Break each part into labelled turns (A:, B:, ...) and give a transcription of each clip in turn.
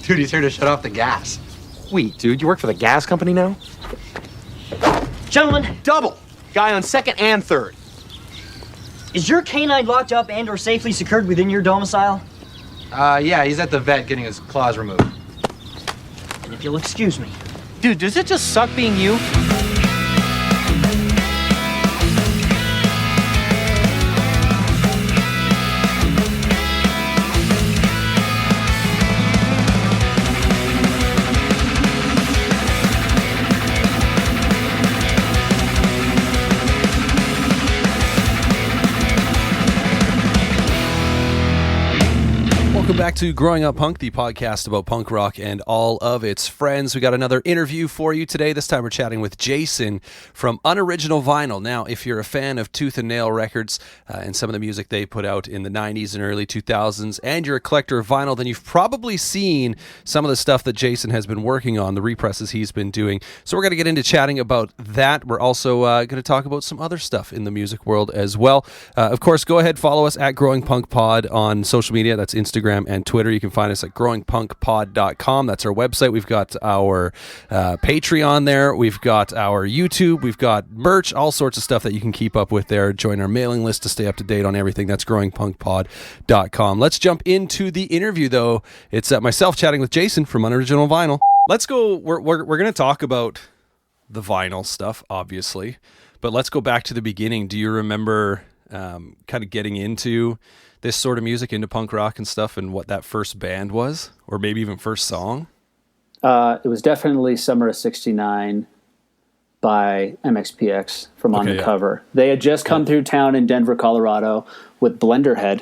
A: Dude, he's here to shut off the gas.
B: Wait, dude, you work for the gas company now?
C: Gentlemen,
B: Double! Guy on second and third.
C: is your canine locked up and or safely secured within your domicile?
A: Yeah, he's at the vet getting his claws removed.
C: And if you'll excuse me.
B: Dude, does it just suck being you?
D: Welcome back to Growing Up Punk, the podcast about punk rock and all of its friends. We got another interview for you today. This time we're chatting with Jason from Unoriginal Vinyl. Now, if you're a fan of Tooth and Nail Records and some of the music they put out in the 90s and early 2000s, and you're a collector of vinyl, then you've probably seen some of the stuff that Jason has been working on, the represses he's been doing. So we're going to get into chatting about that. We're also going to talk about some other stuff in the music world as well. Of course, go ahead, follow us at Growing Punk Pod on social media. That's Instagram and Twitter. You can find us at growingpunkpod.com. That's our website. We've got our Patreon there. We've got our YouTube. We've got merch, all sorts of stuff that you can keep up with there. Join our mailing list to stay up to date on everything. That's growingpunkpod.com. Let's jump into the interview, though. It's myself chatting with Jason from Unoriginal Vinyl. Let's go. We're going to talk about the vinyl stuff, obviously, but let's go back to the beginning. Do you remember kind of getting into this sort of music, into punk rock and stuff, and what that first band was, or maybe even first song?
E: It was definitely Summer of '69 by MXPX from On the Cover. They had just come through town in Denver, Colorado with Blenderhead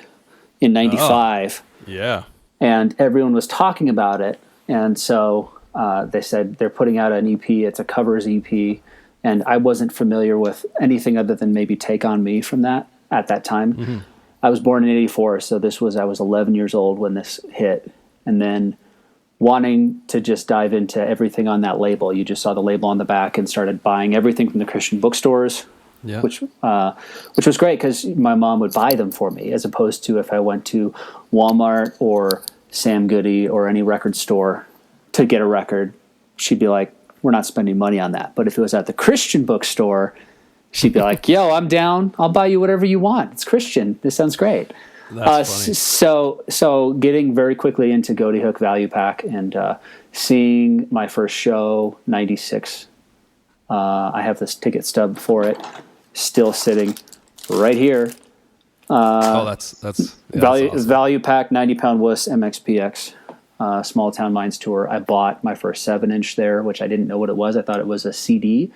E: in '95.
D: Yeah.
E: And everyone was talking about it. And so they said they're putting out an EP. It's a covers EP. And I wasn't familiar with anything other than maybe Take On Me from that at that time. Mm-hmm. I was born in '84, so I was 11 years old when this hit. And then wanting to just dive into everything on that label. You just saw the label on the back and started buying everything from the Christian bookstores, which was great because my mom would buy them for me, as opposed to if I went to Walmart or Sam Goody or any record store to get a record, she'd be like, we're not spending money on that. But if it was at the Christian bookstore, she'd be like, yo, I'm down. I'll buy you whatever you want. It's Christian. This sounds great.
D: That's funny.
E: So getting very quickly into Goaty Hook Value Pack and seeing my first show, 96. I have this ticket stub for it, still sitting right here.
D: That's awesome.
E: Value Pack, 90-pound wuss, MXPX. Small Town Mines tour. I bought my first 7-inch there, which I didn't know what it was. I thought it was a CD.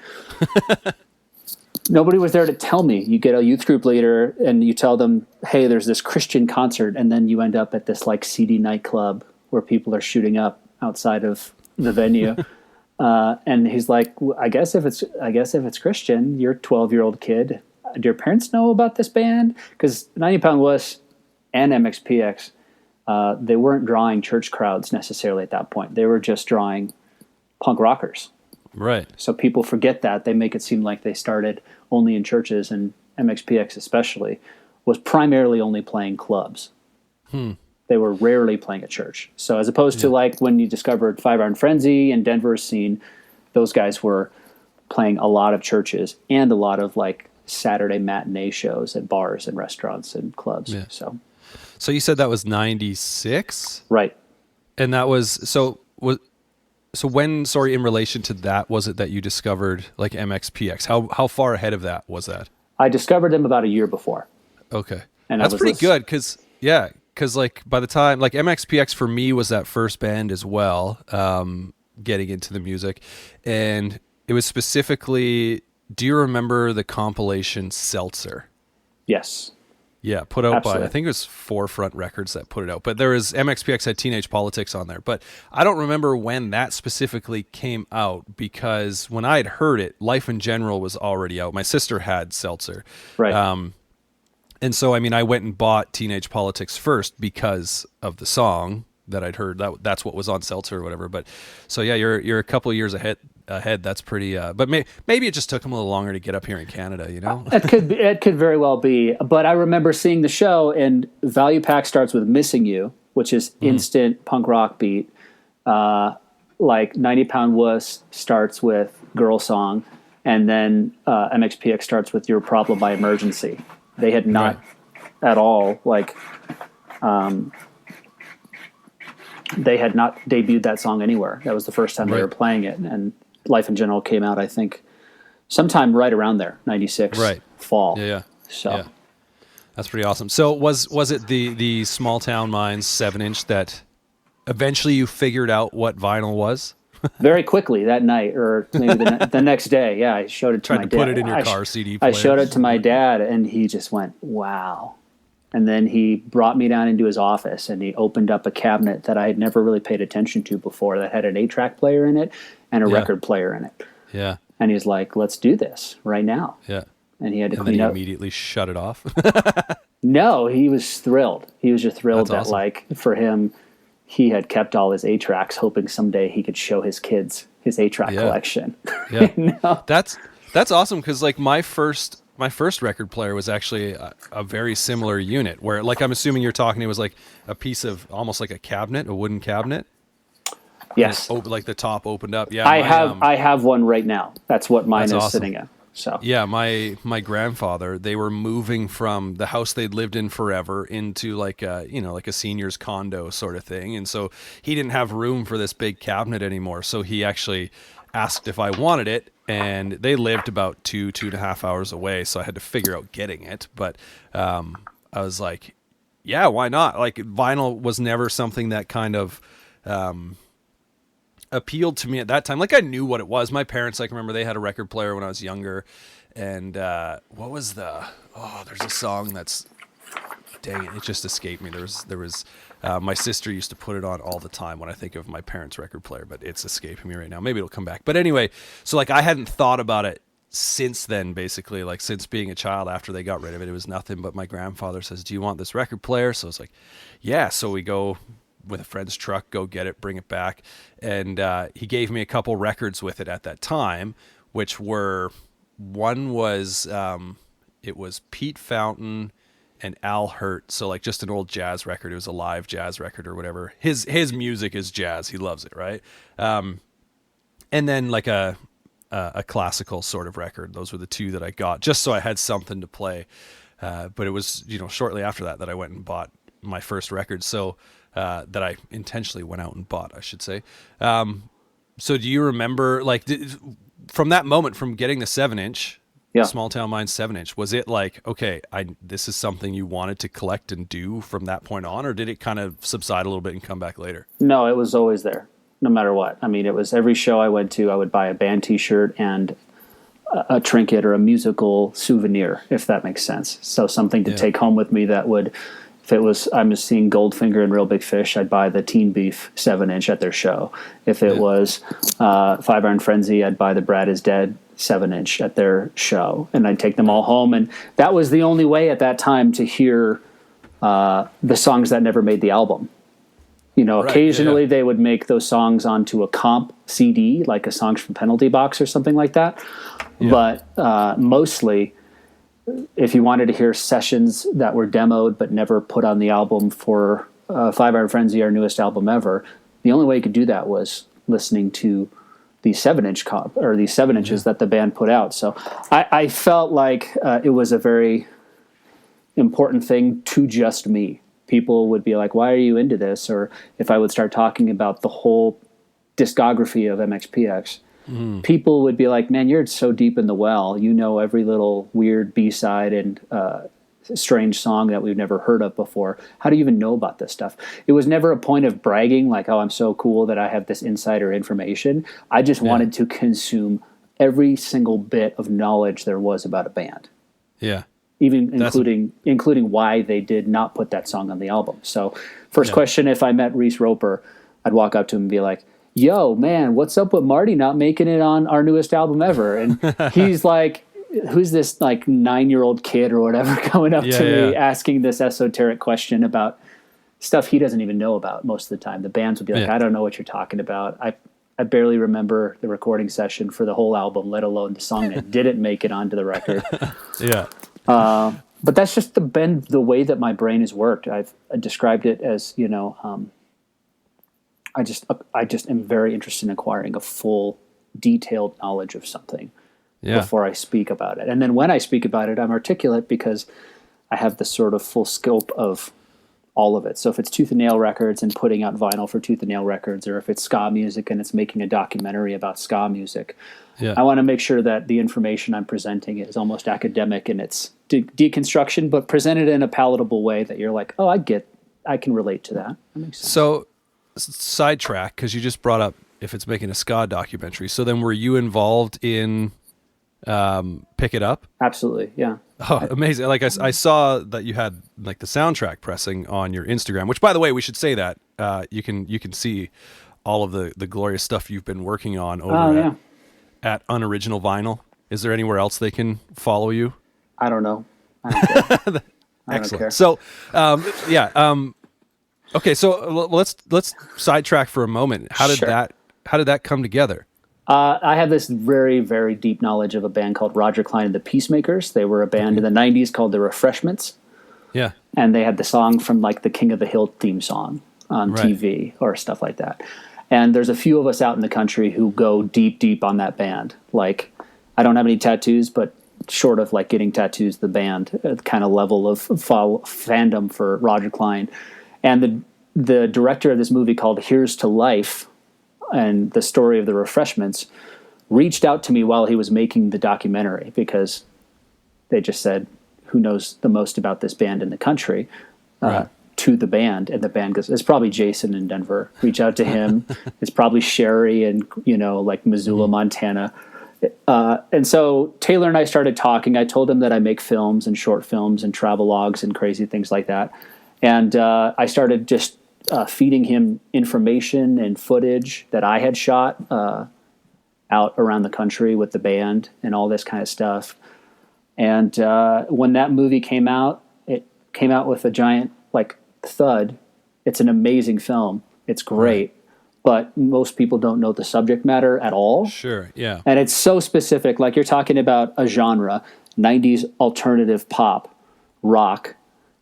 E: Nobody was there to tell me. You get a youth group leader and you tell them, hey, there's this Christian concert, and then you end up at this like seedy nightclub where people are shooting up outside of the venue. And he's like, well, I guess if it's Christian, you're a 12-year-old kid. Do your parents know about this band? Because 90-pound wuss and MXPX, they weren't drawing church crowds necessarily at that point. They were just drawing punk rockers.
D: Right.
E: So people forget that. They make it seem like they started only in churches, and MXPX especially was primarily only playing clubs. They were rarely playing at church. So as opposed to like when you discovered Five Iron Frenzy and Denver's scene, those guys were playing a lot of churches and a lot of like Saturday matinee shows at bars and restaurants and clubs.
D: Yeah. So you said that was 96?
E: Right.
D: And that was So when, in relation to that, was it that you discovered like MXPX? How far ahead of that was that?
E: I discovered them about a year before.
D: Okay.
E: And
D: that's pretty good because like by the time, like MXPX for me was that first band as well, getting into the music. And it was specifically, do you remember the compilation Seltzer?
E: Yes.
D: Yeah, put out
E: Absolutely.
D: by, I think it was Forefront Records that put it out. But there was, MXPX had Teenage Politics on there. But I don't remember when that specifically came out, because when I had heard it, Life in General was already out. My sister had Seltzer.
E: Right.
D: And so, I mean, I went and bought Teenage Politics first because of the song that I'd heard. That's what was on Seltzer or whatever. But so, yeah, you're a couple of years ahead. That's pretty, but maybe it just took them a little longer to get up here in Canada, you know?
E: It could very well be. But I remember seeing the show, and Value Pack starts with Missing You, which is instant punk rock beat. like 90 Pound Wuss starts with Girl Song, and then MXPX starts with Your Problem by Emergency. They had not at all, like, they had not debuted that song anywhere. That was the first time they were playing it. And Life in General came out, I think, sometime right around there, 96 fall. So
D: that's pretty awesome. So was it the Small Town Minds 7-inch that eventually you figured out what vinyl was?
E: Very quickly that night, or maybe the next day. Yeah, I showed it to my dad.
D: Put it in your car CD player.
E: I showed it to my dad, and he just went, wow. And then he brought me down into his office, and he opened up a cabinet that I had never really paid attention to before that had an 8-track player in it and a record player in it.
D: Yeah.
E: And he's like, let's do this right now.
D: Yeah.
E: And he had to
D: and
E: clean
D: then he
E: up.
D: immediately shut it off.
E: No, he was thrilled. He was just thrilled
D: That's
E: that,
D: awesome.
E: like, for him, he had kept all his 8-tracks, hoping someday he could show his kids his 8-track collection.
D: Yeah.
E: No.
D: That's awesome, because like my first record player was actually a very similar unit where, like, I'm assuming you're talking, it was like a piece of almost like a cabinet, a wooden cabinet.
E: Yes.
D: Like the top opened up. Yeah.
E: I have one right now. That's what mine is
D: awesome.
E: sitting in. So
D: yeah, my grandfather, they were moving from the house they'd lived in forever into like a senior's condo sort of thing. And so he didn't have room for this big cabinet anymore. So he actually asked if I wanted it, and they lived about 2.5 hours away. So I had to figure out getting it. But I was like, yeah, why not? Like, vinyl was never something that kind of appealed to me at that time. Like, I knew what it was. My parents, like, remember they had a record player when I was younger. And what was there's a song that's, dang it just escaped me. There was my sister used to put it on all the time when I think of my parents' record player, but it's escaping me right now. Maybe it'll come back. But anyway, so like I hadn't thought about it since then, basically, like since being a child. After they got rid of it, it was nothing. But my grandfather says, do you want this record player? So it's like, yeah. So we go with a friend's truck, go get it, bring it back. And he gave me a couple records with it at that time, which were, one was, it was Pete Fountain and Al Hurt. So like just an old jazz record. It was a live jazz record or whatever. His music is jazz. He loves it. Right. And then like a classical sort of record. Those were the two that I got just so I had something to play. But it was, shortly after that I went and bought my first record. So, that I intentionally went out and bought, I should say. So do you remember, like, from that moment, from getting the 7-inch, Small Town Minds 7-inch, was it like, okay, this is something you wanted to collect and do from that point on, or did it kind of subside a little bit and come back later?
E: No, it was always there, no matter what. I mean, it was every show I went to, I would buy a band T-shirt and a trinket or a musical souvenir, if that makes sense. So something to take home with me that would... If it was, I'm seeing Goldfinger and Real Big Fish, I'd buy the Teen Beef 7-inch at their show. If it was Five Iron Frenzy, I'd buy the Brad Is Dead 7-inch at their show. And I'd take them all home. And that was the only way at that time to hear the songs that never made the album. Occasionally they would make those songs onto a comp CD, like a Songs from Penalty Box or something like that. Yeah. But mostly... if you wanted to hear sessions that were demoed but never put on the album for Five Iron Frenzy, our newest album ever, the only way you could do that was listening to the 7-inch comp or the 7-inches that the band put out. So I felt like it was a very important thing to just me. People would be like, why are you into this? Or if I would start talking about the whole discography of MXPX, people would be like, man, you're so deep in the well. You know every little weird B-side and strange song that we've never heard of before. How do you even know about this stuff? It was never a point of bragging, like, oh, I'm so cool that I have this insider information. I just wanted to consume every single bit of knowledge there was about a band. Yeah. Even including why they did not put that song on the album. So first question, if I met Reese Roper, I'd walk up to him and be like, yo, man, what's up with Marty not making it on our newest album ever? And he's like, who's this like 9-year-old kid or whatever coming up to me asking this esoteric question about stuff he doesn't even know about most of the time. The bands would be like, I don't know what you're talking about. I barely remember the recording session for the whole album, let alone the song that didn't make it onto the record. But that's just the way that my brain has worked. I've described it as, I just am very interested in acquiring a full, detailed knowledge of something before I speak about it. And then when I speak about it, I'm articulate because I have the sort of full scope of all of it. So if it's Tooth and Nail Records and putting out vinyl for Tooth and Nail Records, or if it's ska music and it's making a documentary about ska music, I want to make sure that the information I'm presenting is almost academic in its deconstruction, but presented in a palatable way that you're like, oh, I can relate to that. That makes sense.
D: So, sidetrack, because you just brought up if it's making a ska documentary. So then were you involved in Pick It Up?
E: Absolutely, yeah.
D: Oh, amazing. Like I saw that you had like the soundtrack pressing on your Instagram, which by the way, we should say that you can see all of the glorious stuff you've been working on over at Unoriginal Vinyl. Is there anywhere else they can follow you?
E: I don't know. I don't care.
D: Excellent. So, okay. So let's sidetrack for a moment. How did that come together?
E: I have this very, very deep knowledge of a band called Roger Clyne and the Peacemakers. They were a band in the 90s called The Refreshments. Yeah. And they had the song from like the King of the Hill theme song on TV or stuff like that. And there's a few of us out in the country who go deep, deep on that band. Like, I don't have any tattoos, but short of like getting tattoos, the band kind of level of fandom for Roger Clyne. And the director of this movie called Here's to Life, and the story of The Refreshments, reached out to me while he was making the documentary because they just said, who knows the most about this band in the country, to the band. And the band goes, it's probably Jason in Denver. Reach out to him. It's probably Sherry in, like Missoula, Montana. And so Taylor and I started talking. I told him that I make films and short films and travelogues and crazy things like that. And I started just feeding him information and footage that I had shot out around the country with the band and all this kind of stuff. And when that movie came out, it came out with a giant like thud. It's an amazing film. It's great. But most people don't know the subject matter at all.
D: Sure, yeah.
E: And it's so specific. Like you're talking about a genre, 90s alternative pop, rock.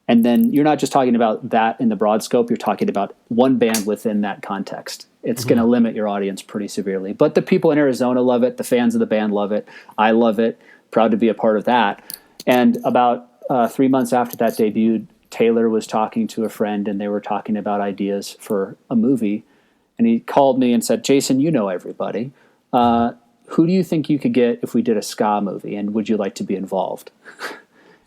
E: And then you're not just talking about that in the broad scope. You're talking about one band within that context. It's going to limit your audience pretty severely. But the people in Arizona love it. The fans of the band love it. I love it. Proud to be a part of that. And about 3 months after that debuted, Taylor was talking to a friend, and they were talking about ideas for a movie. And he called me and said, Jason, you know everybody. Who do you think you could get if we did a ska movie? And would you like to be involved?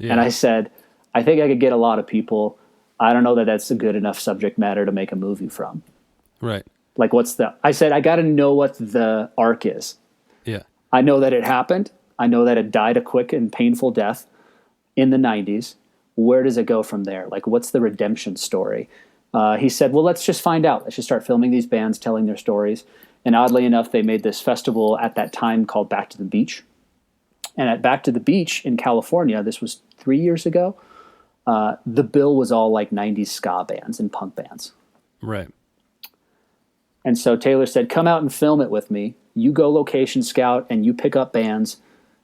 E: And I said, I think I could get a lot of people. I don't know that that's a good enough subject matter to make a movie from.
D: Right.
E: Like, I said, I got to know what the arc is.
D: Yeah.
E: I know that it happened. I know that it died a quick and painful death in the 90s. Where does it go from there? Like, what's the redemption story? He said, well, let's just find out. Let's just start filming these bands, telling their stories. And oddly enough, they made this festival at that time called Back to the Beach. And at Back to the Beach in California, this was 3 years ago, the bill was all like 90s ska bands and punk bands. Right. And so Taylor said, come out and film it with me. You go location scout and you pick up bands.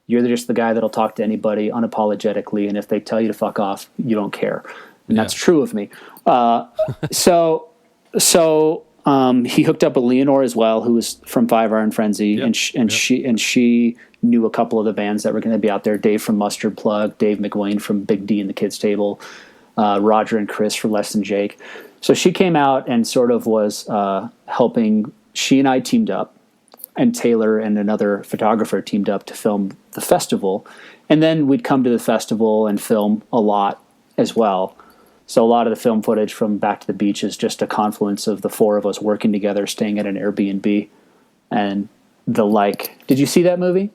E: You're just the guy that'll talk to anybody unapologetically. And if they tell you to fuck off, you don't care. And that's true of me. So he hooked up with Leonore as well, who was from 5 Hour and Frenzy. And she knew a couple of the bands that were going to be out there. Dave from Mustard Plug, Dave McWayne from Big D and the Kids Table, Roger and Chris from Less Than Jake. So she came out and sort of was helping. She and I teamed up, and Taylor and another photographer teamed up to film the festival. And then we'd come to the festival and film a lot as well. So a lot of the film footage from Back to the Beach is just a confluence of the 4 of us working together, staying at an Airbnb and the like. Did you see that movie?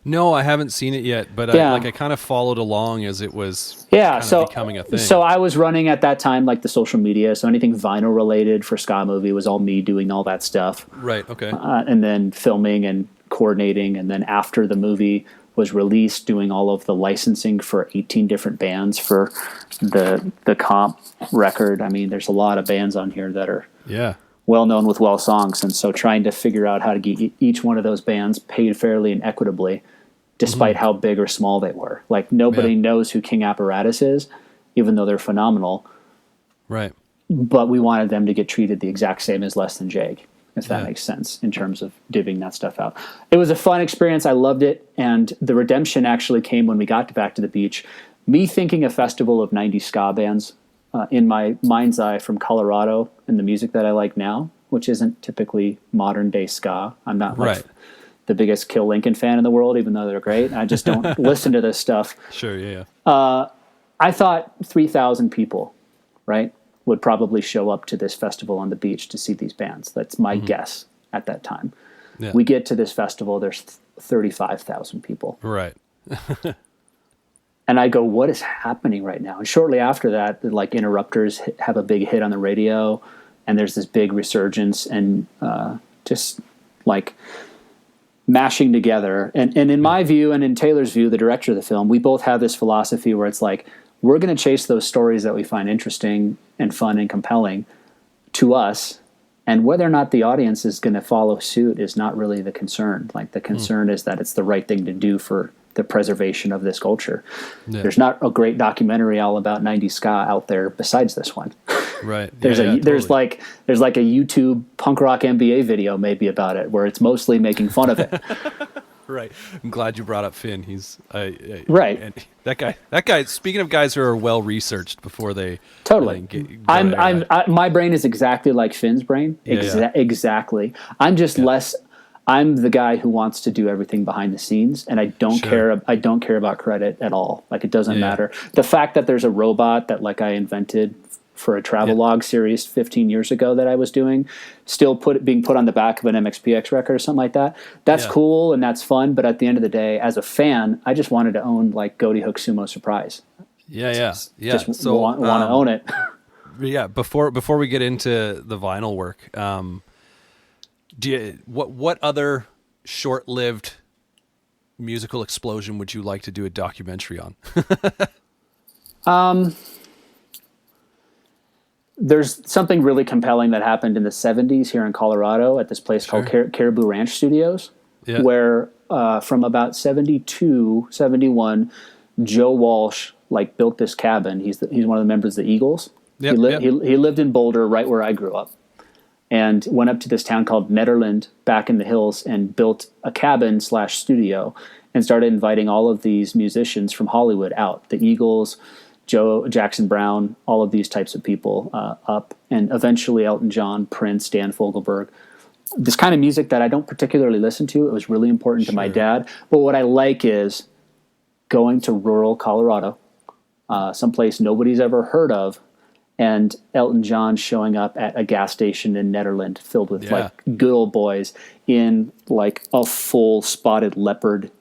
D: No, I haven't seen it yet, but I kind of followed along as it was becoming a thing. So I was running at that time like the social media, so anything vinyl related for Ska Movie was all me doing all that stuff. Right, okay. And then filming and coordinating, and then after the movie was released, doing all of the licensing for 18 different bands for the comp record. I mean, there's a lot of bands on here that are well known with well songs, and so trying to figure out how to get each one of those bands paid fairly and equitably, despite how big or small they were. Like nobody knows who King Apparatus is, even though they're phenomenal. Right.
E: but we wanted them to get treated the exact same as Less Than Jake, if that
D: Yeah.
E: makes sense in terms of divvying that stuff out. It was a fun experience. I loved it. And the redemption actually came when we got back to the beach. Me thinking a festival of 90s ska bands in my mind's eye from Colorado and the music that I like now, which isn't typically modern day ska. I'm not like
D: Right.
E: the biggest Kill Lincoln fan in the world, even though they're great. I just don't listen to this stuff.
D: Sure. Yeah.
E: I thought 3,000 people, right, would probably show up to this festival on the beach to see these bands. That's my guess at that time.
D: Yeah.
E: We get to this festival, there's 35,000 people.
D: Right.
E: And I go, what is happening right now? And shortly after that, like Interrupters have a big hit on the radio, and there's this big resurgence and just like mashing together. And in my view, and in Taylor's view, the director of the film, we both have this philosophy where it's like, we're going to chase those stories that we find interesting and fun and compelling to us. And whether or not the audience is going to follow suit is not really the concern. Like the concern is that it's the right thing to do for the preservation of this culture.
D: Yeah.
E: There's not a great documentary all about 90s ska out there besides this one.
D: Right.
E: There's
D: totally.
E: like a YouTube punk rock MBA video maybe about it where it's mostly making fun of it.
D: Right. I'm glad you brought up Finn. He's
E: Right.
D: And that guy. Speaking of guys who are well researched before they
E: Totally.
D: go to air.
E: My brain is exactly like Finn's brain.
D: Yeah.
E: Exactly. I'm just less. I'm the guy who wants to do everything behind the scenes, and I don't care. I don't care about credit at all. Like it doesn't matter. The fact that there's a robot that like I invented for a travelogue series 15 years ago that I was doing, still being put on the back of an MXPX record or something like that. That's cool and that's fun. But at the end of the day, as a fan, I just wanted to own like Goaty Hook Sumo Surprise.
D: Yeah.
E: Just
D: So
E: want to own it.
D: Yeah. Before we get into the vinyl work, what other short-lived musical explosion would you like to do a documentary on?
E: There's something really compelling that happened in the 70s here in Colorado at this place called Caribou Ranch Studios, where from about 72, 71, Joe Walsh like built this cabin. He's one of the members of the Eagles. He lived in Boulder, right where I grew up, and went up to this town called Nederland back in the hills and built a cabin / studio and started inviting all of these musicians from Hollywood out, the Eagles, Joe Jackson Brown, all of these types of people up, and eventually Elton John, Prince, Dan Fogelberg. This kind of music that I don't particularly listen to. It was really important to my dad. But what I like is going to rural Colorado, someplace nobody's ever heard of, and Elton John showing up at a gas station in Nederland filled with like good old boys in like a full spotted leopard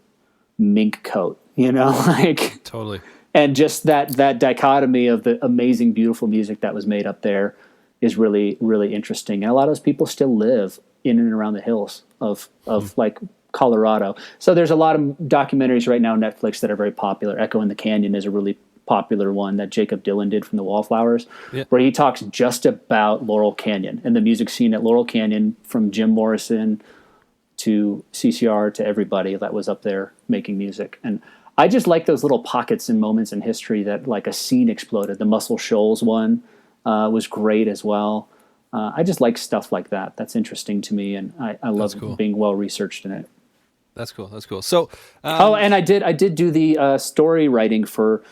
E: mink coat, like
D: Totally.
E: And just that dichotomy of the amazing, beautiful music that was made up there is really, really interesting. And a lot of those people still live in and around the hills of like Colorado. So there's a lot of documentaries right now on Netflix that are very popular. Echo in the Canyon is a really popular one that Jacob Dylan did from the Wallflowers, where he talks just about Laurel Canyon and the music scene at Laurel Canyon, from Jim Morrison to CCR to everybody that was up there making music. And I just like those little pockets and moments in history that like a scene exploded. The Muscle Shoals one was great as well. I just like stuff like that. That's interesting to me, and I love being well researched in it.
D: That's cool. So,
E: and I did do the story writing for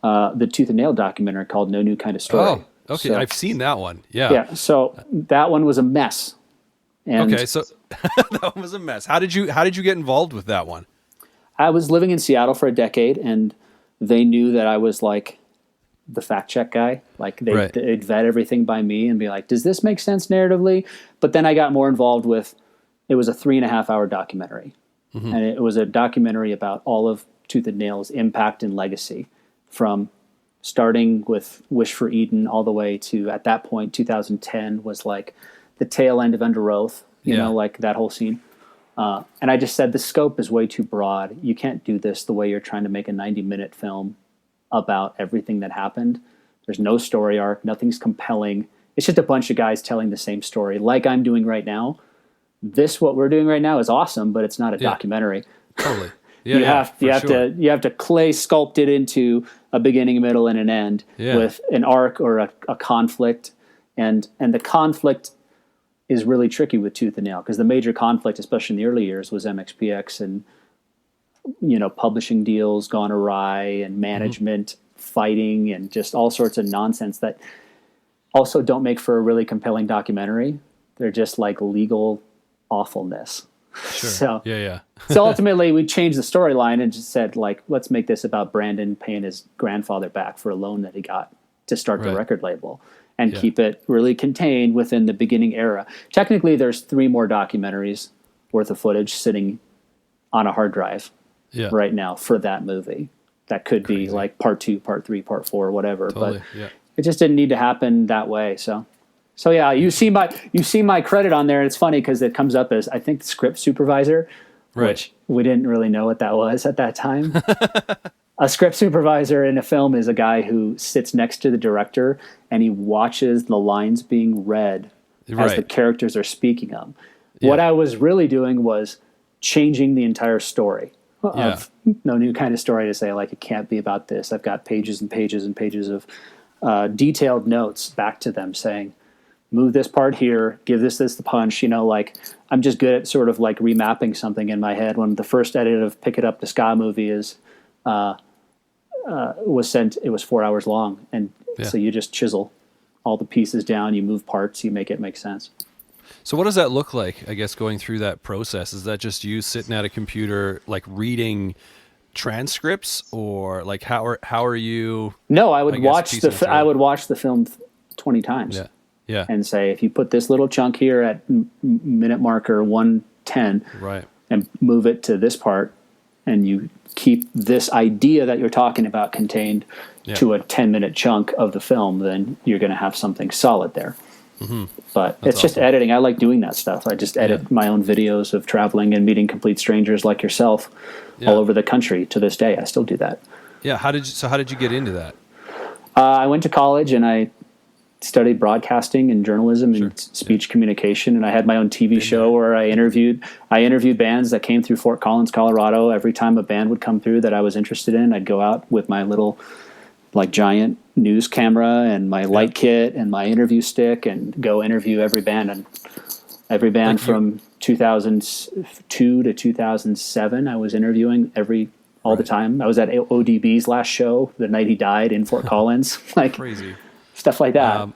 E: the Tooth and Nail documentary called No New Kind of Story.
D: Oh, okay. So, I've seen that one.
E: Yeah. So that one was a mess. And
D: okay. So that was a mess. How did you get involved with that one?
E: I was living in Seattle for a decade, and they knew that I was like the fact check guy. Like they'd vet everything by me and be like, does this make sense narratively? But then I got more involved with, it was a 3.5-hour documentary. Mm-hmm. And it was a documentary about all of Tooth and Nail's impact and legacy, from starting with Wish for Eden all the way to, at that point, 2010 was like the tail end of Under Oath, you know, like that whole scene. And I just said, the scope is way too broad. You can't do this the way you're trying to make a 90-minute film about everything that happened. There's no story arc. Nothing's compelling. It's just a bunch of guys telling the same story like I'm doing right now. What we're doing right now is awesome, but it's not a documentary.
D: Totally.
E: You have to clay sculpt it into a beginning, a middle, and an end with an arc or a conflict. And the conflict is really tricky with Tooth and Nail, because the major conflict, especially in the early years, was MXPX and, publishing deals gone awry and management fighting and just all sorts of nonsense that also don't make for a really compelling documentary. They're just like legal awfulness.
D: Sure.
E: So,
D: yeah.
E: so ultimately we changed the storyline and just said, like, let's make this about Brandon paying his grandfather back for a loan that he got to start the record label, and keep it really contained within the beginning era. Technically, there's 3 more documentaries worth of footage sitting on a hard drive right now for that movie. That could be like part 2, part 3, part 4, whatever.
D: Totally.
E: But it just didn't need to happen that way. So yeah, you see my credit on there. And it's funny because it comes up as, I think, script supervisor, which we didn't really know what that was at that time. A script supervisor in a film is a guy who sits next to the director and he watches the lines being read as the characters are speaking them. What I was really doing was changing the entire story of no new kind of story to say, like, it can't be about this. I've got pages and pages and pages of detailed notes back to them saying, move this part here, give this the punch. Like, I'm just good at sort of like remapping something in my head. When the first edit of Pick It Up, the Ska movie was sent, it was 4 hours long. And so you just chisel all the pieces down, you move parts, you make it make sense.
D: So what does that look like, I guess, going through that process? Is that just you sitting at a computer, like reading transcripts, or like how are you? No,
E: I would watch the film 20 times.
D: Yeah.
E: And say, if you put this little chunk here at minute marker 110, and move it to this part, and you keep this idea that you're talking about contained to a 10-minute chunk of the film, then you're going to have something solid there. But it's just editing. I like doing that stuff. I just edit my own videos of traveling and meeting complete strangers like yourself all over the country. To this day, I still do that.
D: Yeah. How did you get into that?
E: I went to college and I studied broadcasting and journalism and speech communication, and I had my own TV show where I interviewed bands that came through Fort Collins, Colorado. Every time a band would come through that I was interested in, I'd go out with my little, like, giant news camera and my light kit and my interview stick and go interview every band. And every band from 2002 to 2007, I was interviewing all the time. I was at ODB's last show the night he died in Fort Collins. Like,
D: crazy
E: stuff like that.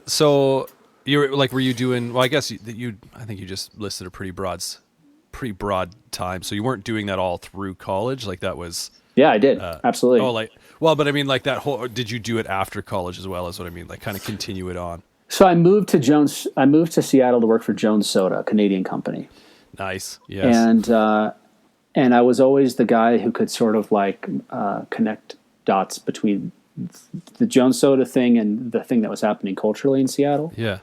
D: So you were like, were you doing? Well, I guess I think you just listed a pretty broad time. So you weren't doing that all through college. Like, that was. Yeah, I did. Absolutely. But I mean, like, that whole. Did you do it after college as well? Is what I mean. Like, kind of continue it on.
E: So I moved to Seattle to work for Jones Soda, a Canadian company.
D: Nice. Yes.
E: And I was always the guy who could sort of like connect dots between the Jones Soda thing and the thing that was happening culturally in Seattle.
D: Yeah.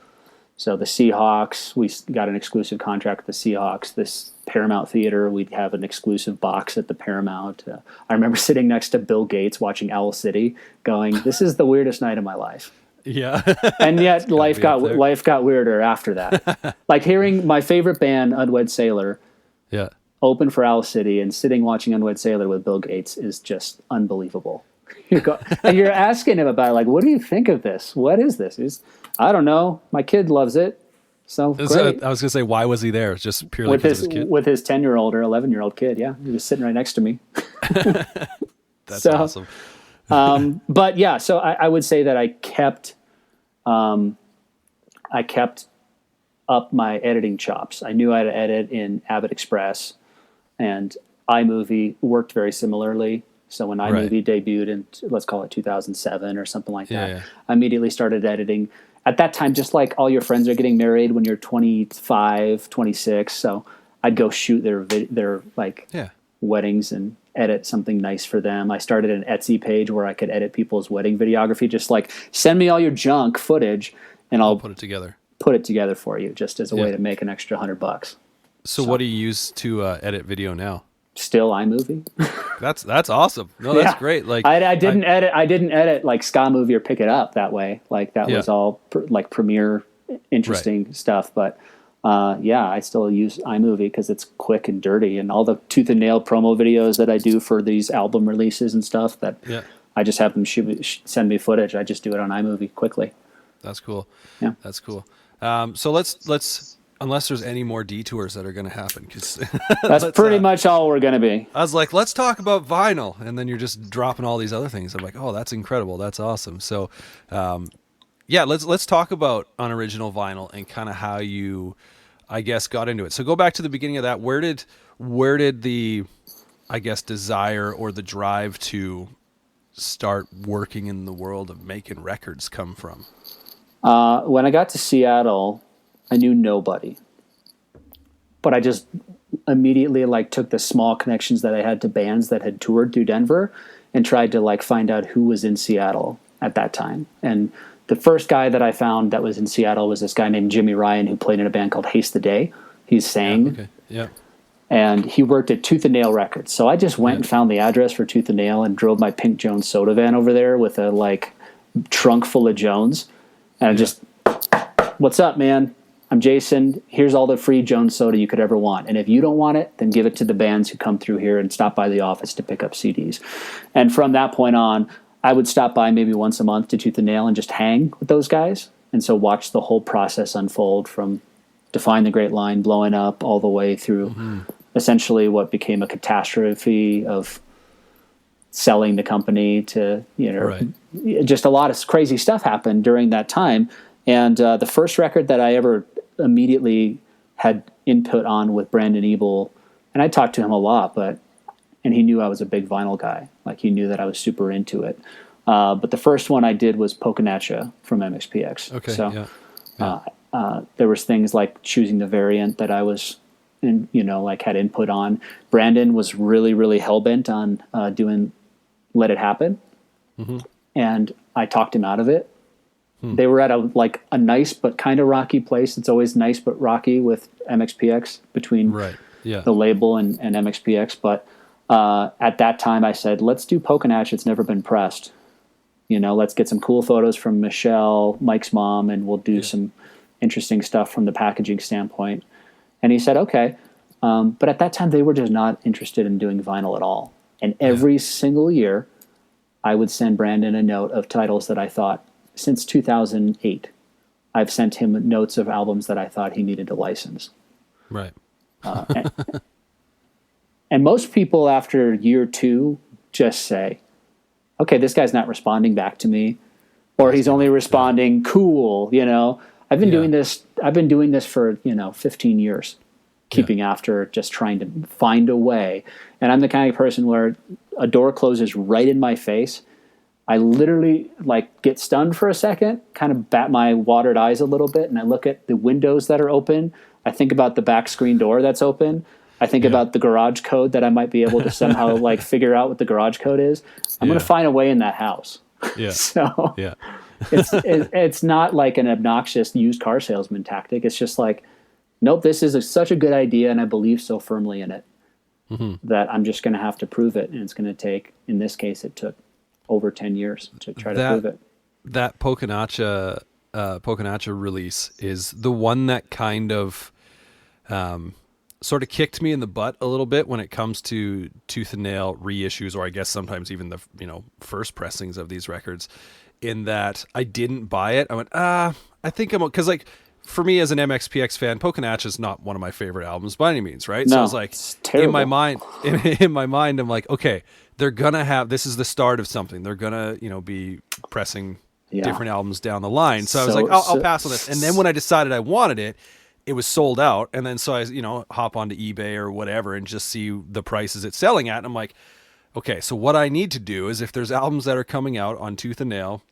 E: So the Seahawks, we got an exclusive contract with the Seahawks. This Paramount Theater, we'd have an exclusive box at the Paramount. I remember sitting next to Bill Gates watching Owl City going, this is the weirdest night of my life.
D: Yeah.
E: And yet life got weirder after that. Like hearing my favorite band, Unwed Sailor, open for Owl City, and sitting watching Unwed Sailor with Bill Gates is just unbelievable. And you're asking him about, like, what do you think of this? What is this? I don't know. My kid loves it. So great.
D: I was going to say, why was he there? Just purely because of his kid?
E: With his 10-year-old or 11-year-old kid, yeah. He was sitting right next to me.
D: That's awesome.
E: But yeah, so I would say that I kept up my editing chops. I knew how to edit in Avid Express, and iMovie worked very similarly. So when iMovie debuted in, let's call it 2007 or something like that, I immediately started editing. At that time, just like all your friends are getting married when you're 25, 26. So I'd go shoot their weddings and edit something nice for them. I started an Etsy page where I could edit people's wedding videography. Just like, send me all your junk footage and I'll put it together for you, just as a way to make an extra $100.
D: So what do you use to edit video now?
E: Still iMovie.
D: That's awesome. No, that's great. Like
E: I didn't edit like Ska Movie or Pick It Up that way. Like that was all like Premiere interesting stuff. But I still use iMovie because it's quick and dirty, and all the tooth and nail promo videos that I do for these album releases and stuff that I just have them send me footage. I just do it on iMovie quickly.
D: That's cool.
E: Yeah.
D: That's cool. So let's unless there's any more detours that are going to happen, because
E: That's pretty much all we're going to be.
D: I was like, let's talk about vinyl, and then you're just dropping all these other things. I'm like, oh, that's incredible. That's awesome. So, yeah, let's talk about Unoriginal Vinyl and kind of how you, I guess, got into it. So go back to the beginning of that. Where did the, I guess, desire or the drive to start working in the world of making records come from?
E: When I got to Seattle, I knew nobody, but I just immediately took the small connections that I had to bands that had toured through Denver and tried to find out who was in Seattle at that time. And the first guy that I found that was in Seattle was this guy named Jimmy Ryan, who played in a band called Haste the Day. He sang.
D: Okay. Yeah.
E: And he worked at Tooth and Nail Records. So I just went and found the address for Tooth and Nail and drove my Pink Jones soda van over there with a trunk full of Jones. And I just, what's up, man? I'm Jason. Here's all the free Jones soda you could ever want. And if you don't want it, then give it to the bands who come through here and stop by the office to pick up CDs. And from that point on, I would stop by maybe once a month to Tooth and Nail and just hang with those guys. And so watch the whole process unfold from Define the Great Line blowing up all the way through essentially what became a catastrophe of selling the company to, just a lot of crazy stuff happened during that time. And the first record that I ever immediately had input on with Brandon Ebel, and I talked to him a lot, and he knew I was a big vinyl guy. He knew that I was super into it. But the first one I did was Poconacha from MXPX.
D: Okay.
E: So there was things like choosing the variant that I was, had input on. Brandon was really, really hell-bent on doing Let It Happen. Mm-hmm. And I talked him out of it. They were at a nice but kind of rocky place. It's always nice but rocky with MXPX between the label and MXPX. But at that time I said, let's do Poconacha. It's never been pressed. Let's get some cool photos from Michelle, Mike's mom, and we'll do some interesting stuff from the packaging standpoint. And he said, okay. But at that time they were just not interested in doing vinyl at all. And every single year I would send Brandon a note of titles that I thought, since 2008, I've sent him notes of albums that I thought he needed to license.
D: Right.
E: And most people after year two just say, okay, this guy's not responding back to me, or he's only responding cool. I've been doing this. I've been doing this for 15 years, keeping after, just trying to find a way. And I'm the kind of person where a door closes right in my face, I literally get stunned for a second, kind of bat my watered eyes a little bit, and I look at the windows that are open. I think about the back screen door that's open. I think about the garage code that I might be able to somehow figure out what the garage code is. I'm going to find a way in that house.
D: Yeah.
E: So it's not like an obnoxious used car salesman tactic. It's just nope, this is such a good idea, and I believe so firmly in it that I'm just going to have to prove it. And it's going to take, in this case, it took over 10 years to try to prove it.
D: That Poconacha release is the one that kind of sort of kicked me in the butt a little bit when it comes to Tooth and Nail reissues, or I guess sometimes even the first pressings of these records, in that I didn't buy it. I went, I think I'm, because for me as an MXPX fan, Poconacha is not one of my favorite albums by any means, right?
E: No,
D: so I was
E: it's terrible.
D: in my mind, I'm like, okay, they're gonna have, this is the start of something. They're gonna, be pressing different albums down the line. So I was like, I'll pass on this. And then when I decided I wanted it, it was sold out. And then so I, hop onto eBay or whatever and just see the prices it's selling at. And I'm like, okay, so what I need to do is, if there's albums that are coming out on Tooth and Nail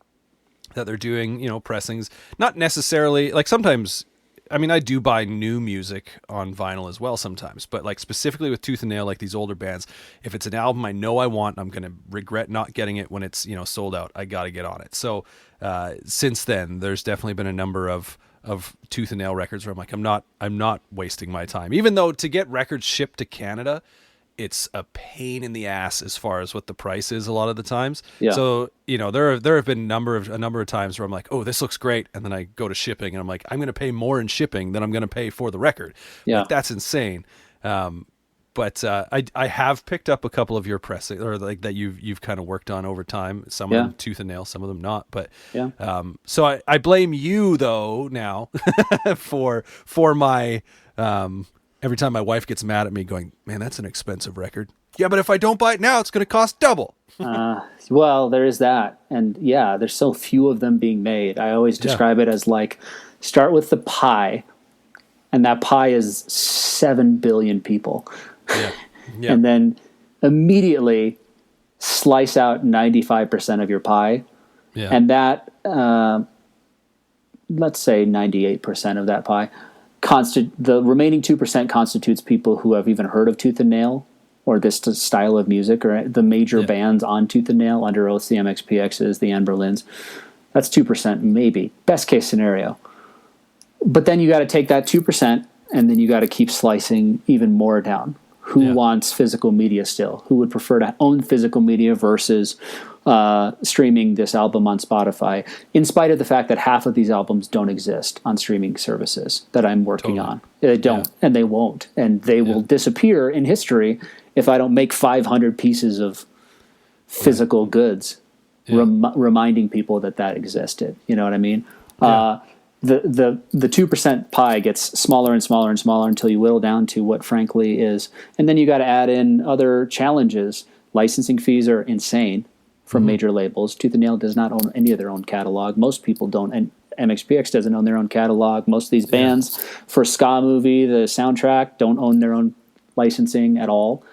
D: that they're doing, pressings, not necessarily, sometimes, I do buy new music on vinyl as well sometimes, but specifically with Tooth and Nail, these older bands, if it's an album I know I want, I'm going to regret not getting it when it's, sold out. I got to get on it. So since then, there's definitely been a number of Tooth and Nail records where I'm not wasting my time, even though to get records shipped to Canada, it's a pain in the ass as far as what the price is a lot of the times. Yeah. So, there have been a number of times where I'm like, oh, this looks great. And then I go to shipping and I'm like, I'm going to pay more in shipping than I'm going to pay for the record. Yeah. That's insane. But But I have picked up a couple of your pressing, or like that you've kind of worked on over time. Some of them tooth and nail, some of them not. But so I blame you though now for my every time my wife gets mad at me, going, "Man, that's an expensive record." Yeah, but if I don't buy it now, it's going to cost double.
E: Well, there is that, and there's so few of them being made. I always describe it as like, start with the pie, and that pie is 7 billion people. Yeah. And then immediately slice out 95% of your pie. Yeah. And that, let's say 98% of that pie, the remaining 2% constitutes people who have even heard of Tooth and Nail or this style of music, or the major bands on Tooth and Nail, Under Oath, the MXPXs, the Anne Berlins. That's 2% maybe, best case scenario. But then you got to take that 2% and then you got to keep slicing even more down. Who wants physical media still? Who would prefer to own physical media versus streaming this album on Spotify, in spite of the fact that half of these albums don't exist on streaming services that I'm working on. They don't, and they won't. And they will disappear in history if I don't make 500 pieces of physical goods reminding people that existed. You know what I mean? The 2% pie gets smaller and smaller and smaller until you whittle down to what frankly is, and then you got to add in other challenges. Licensing fees are insane from major labels. Tooth and Nail does not own any of their own catalog. Most people don't, and MXPX doesn't own their own catalog. Most of these bands for Ska Movie, the soundtrack, don't own their own licensing at all.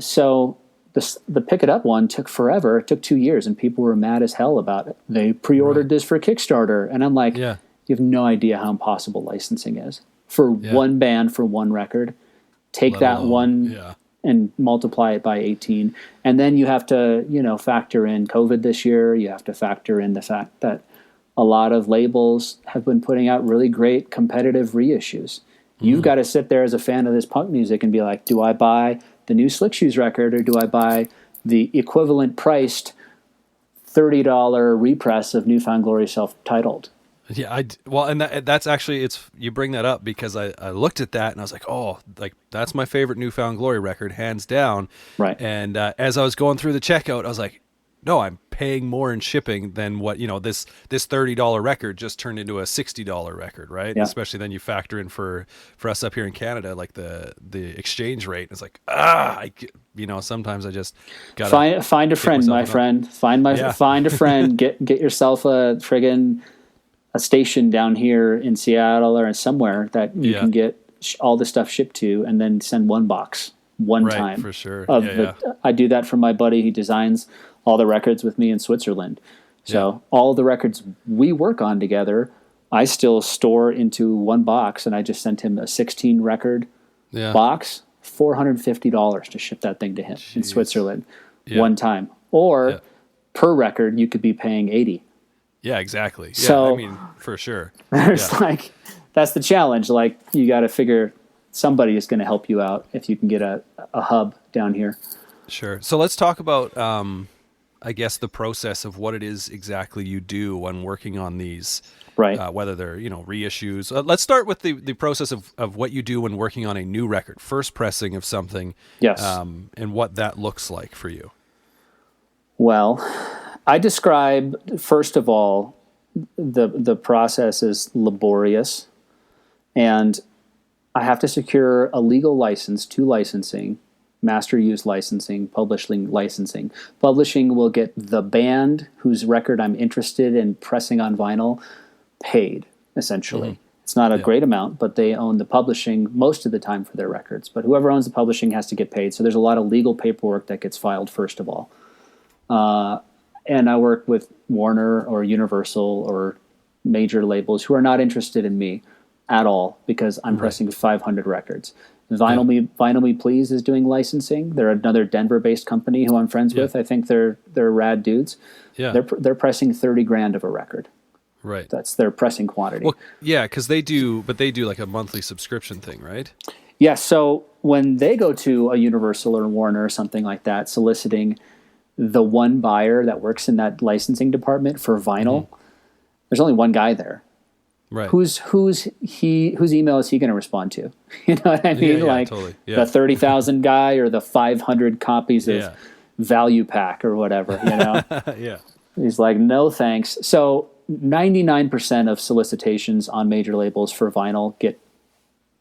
E: So the Pick It Up one took forever. It took 2 years, and people were mad as hell about it. They pre-ordered this for Kickstarter, and I'm like, you have no idea how impossible licensing is for one band for one record. Take that one and multiply it by 18, and then you have to, factor in COVID this year. You have to factor in the fact that a lot of labels have been putting out really great competitive reissues. You've got to sit there as a fan of this punk music and be like, do I buy the new Slick Shoes record, or do I buy the equivalent priced $30 repress of Newfound Glory self-titled?
D: Yeah, and that's actually, you bring that up because I looked at that and I was like, oh, like that's my favorite Newfound Glory record, hands down. Right. And as I was going through the checkout, I was like, no, I'm paying more in shipping than what, this $30 record just turned into a $60 record, right? Yeah. Especially then you factor in for us up here in Canada, like the exchange rate. It's like, sometimes I just gotta
E: find a friend, my friend. Find a friend. Get yourself a friggin' a station down here in Seattle or somewhere that you can get all the stuff shipped to, and then send one box time.
D: For sure.
E: I do that for my buddy. He designs all the records with me in Switzerland. So all the records we work on together, I still store into one box, and I just sent him a 16 record box, $450 to ship that thing to him in Switzerland one time. Or per record, you could be paying $80.
D: Yeah, exactly. Yeah,
E: so,
D: I mean, for sure.
E: There's that's the challenge. Like, you got to figure somebody is going to help you out if you can get a hub down here.
D: Sure. So let's talk about, I guess, the process of what it is exactly you do when working on these, right? Whether they're, reissues. Let's start with the process of what you do when working on a new record, first pressing of something.
E: Yes.
D: And what that looks like for you.
E: Well, I describe, first of all, the process is laborious, and I have to secure a legal license to licensing, master use licensing, publishing licensing. Publishing will get the band whose record I'm interested in pressing on vinyl paid, essentially. Mm-hmm. It's not a great amount, but they own the publishing most of the time for their records. But whoever owns the publishing has to get paid. So there's a lot of legal paperwork that gets filed, first of all. And I work with Warner or Universal or major labels who are not interested in me at all because I'm pressing 500 records. Vinyl Me Please is doing licensing. They're another Denver-based company who I'm friends with. I think they're rad dudes. Yeah. They're pressing $30,000 of a record.
D: Right.
E: That's their pressing quantity.
D: Well, yeah, because they do like a monthly subscription thing, right?
E: Yeah. So when they go to a Universal or Warner or something like that, soliciting the one buyer that works in that licensing department for vinyl, there's only one guy there.
D: Right.
E: Whose email is he going to respond to? You know what I mean?
D: Yeah,
E: like
D: totally. Yeah.
E: the 30,000 guy or the 500 copies of
D: Yeah.
E: Value Pack or whatever, you know?
D: Yeah.
E: He's like, no thanks. So 99% of solicitations on major labels for vinyl get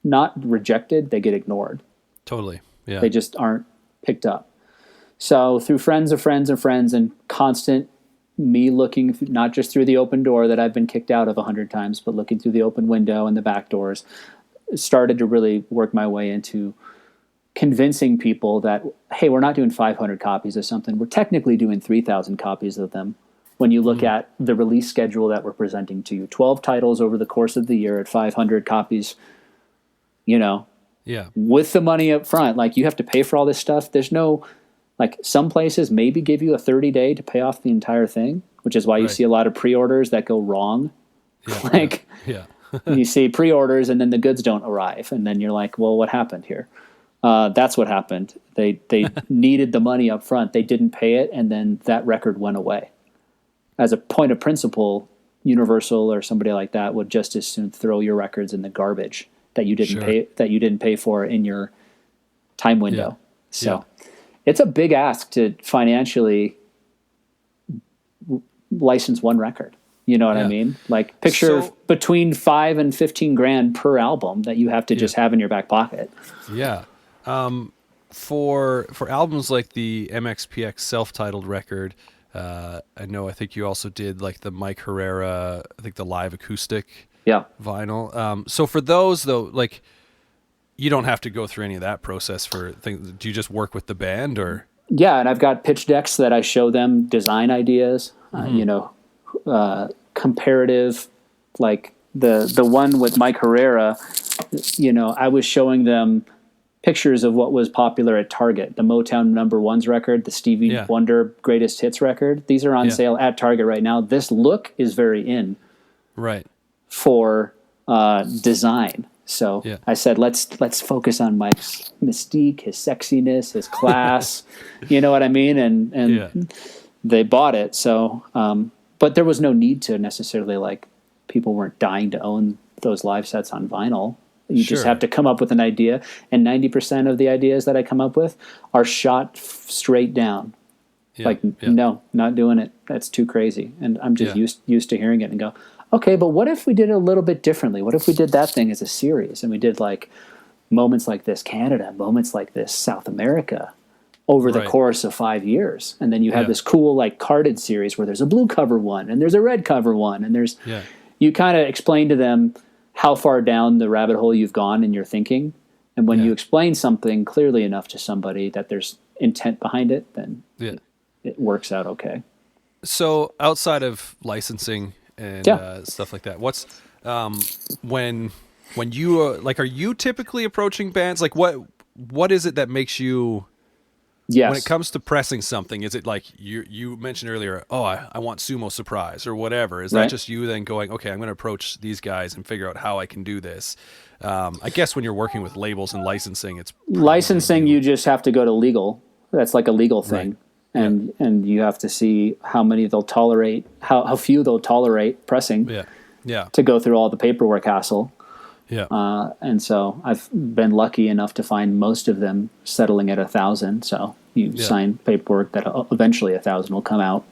E: not rejected, they get ignored.
D: Totally. Yeah.
E: They just aren't picked up. So through friends of friends of friends and constant me looking, not just through the open door that I've been kicked out of 100 times, but looking through the open window and the back doors, started to really work my way into convincing people that, hey, we're not doing 500 copies of something. We're technically doing 3,000 copies of them. When you look at the release schedule that we're presenting to you, 12 titles over the course of the year at 500 copies, you know,
D: Yeah.
E: with the money up front, like you have to pay for all this stuff. There's no, like some places maybe give you a 30-day to pay off the entire thing, which is why you
D: Right.
E: see a lot of pre-orders that go wrong.
D: Yeah.
E: Like
D: Yeah.
E: you see pre-orders and then the goods don't arrive. And then you're like, well, what happened here? That's what happened. They needed the money up front. They didn't pay it. And then that record went away. As a point of principle, Universal or somebody like that would just as soon throw your records in the garbage that you didn't pay for in your time window.
D: Yeah.
E: So it's a big ask to financially license one record. You know what I mean? Like picture between $5,000 and $15,000 per album that you have to just have in your back pocket.
D: Yeah. For albums like the MXPX self-titled record, I think you also did like the Mike Herrera, I think the live acoustic vinyl. So for those though, like you don't have to go through any of that process for things. Do you just work with the band or?
E: Yeah. And I've got pitch decks that I show them design ideas, comparative, like the one with Mike Herrera, I was showing them pictures of what was popular at Target, the Motown #1s record, the Stevie Wonder greatest hits record. These are on sale at Target right now. This look is very in for design. So I said, let's focus on Mike's mystique, his sexiness, his class, you know what I mean? And they bought it. So, but there was no need to necessarily, like, people weren't dying to own those live sets on vinyl. You just have to come up with an idea, and 90% of the ideas that I come up with are shot straight down. No, not doing it. That's too crazy. And I'm just used to hearing it and go, okay, but what if we did it a little bit differently? What if we did that thing as a series, and we did like moments like this Canada, moments like this South America over the course of 5 years, and then you have this cool like carded series where there's a blue cover one and there's a red cover one, and there's you kind of explain to them how far down the rabbit hole you've gone in your thinking. And when you explain something clearly enough to somebody that there's intent behind it, then it works out okay.
D: So outside of licensing and stuff like that, what's when you are you typically approaching bands? Like what is it that makes you when it comes to pressing something? Is it like you mentioned earlier, I want Sumo Surprise or whatever? Is that just you then going, okay, I'm going to approach these guys and figure out how I can do this? I guess when you're working with labels and licensing, it's
E: licensing. You just have to go to legal. That's like a legal thing, and you have to see how many they'll tolerate, how few they'll tolerate pressing. To go through all the paperwork hassle. And so I've been lucky enough to find most of them settling at 1,000. So you sign paperwork that eventually 1,000 will come out,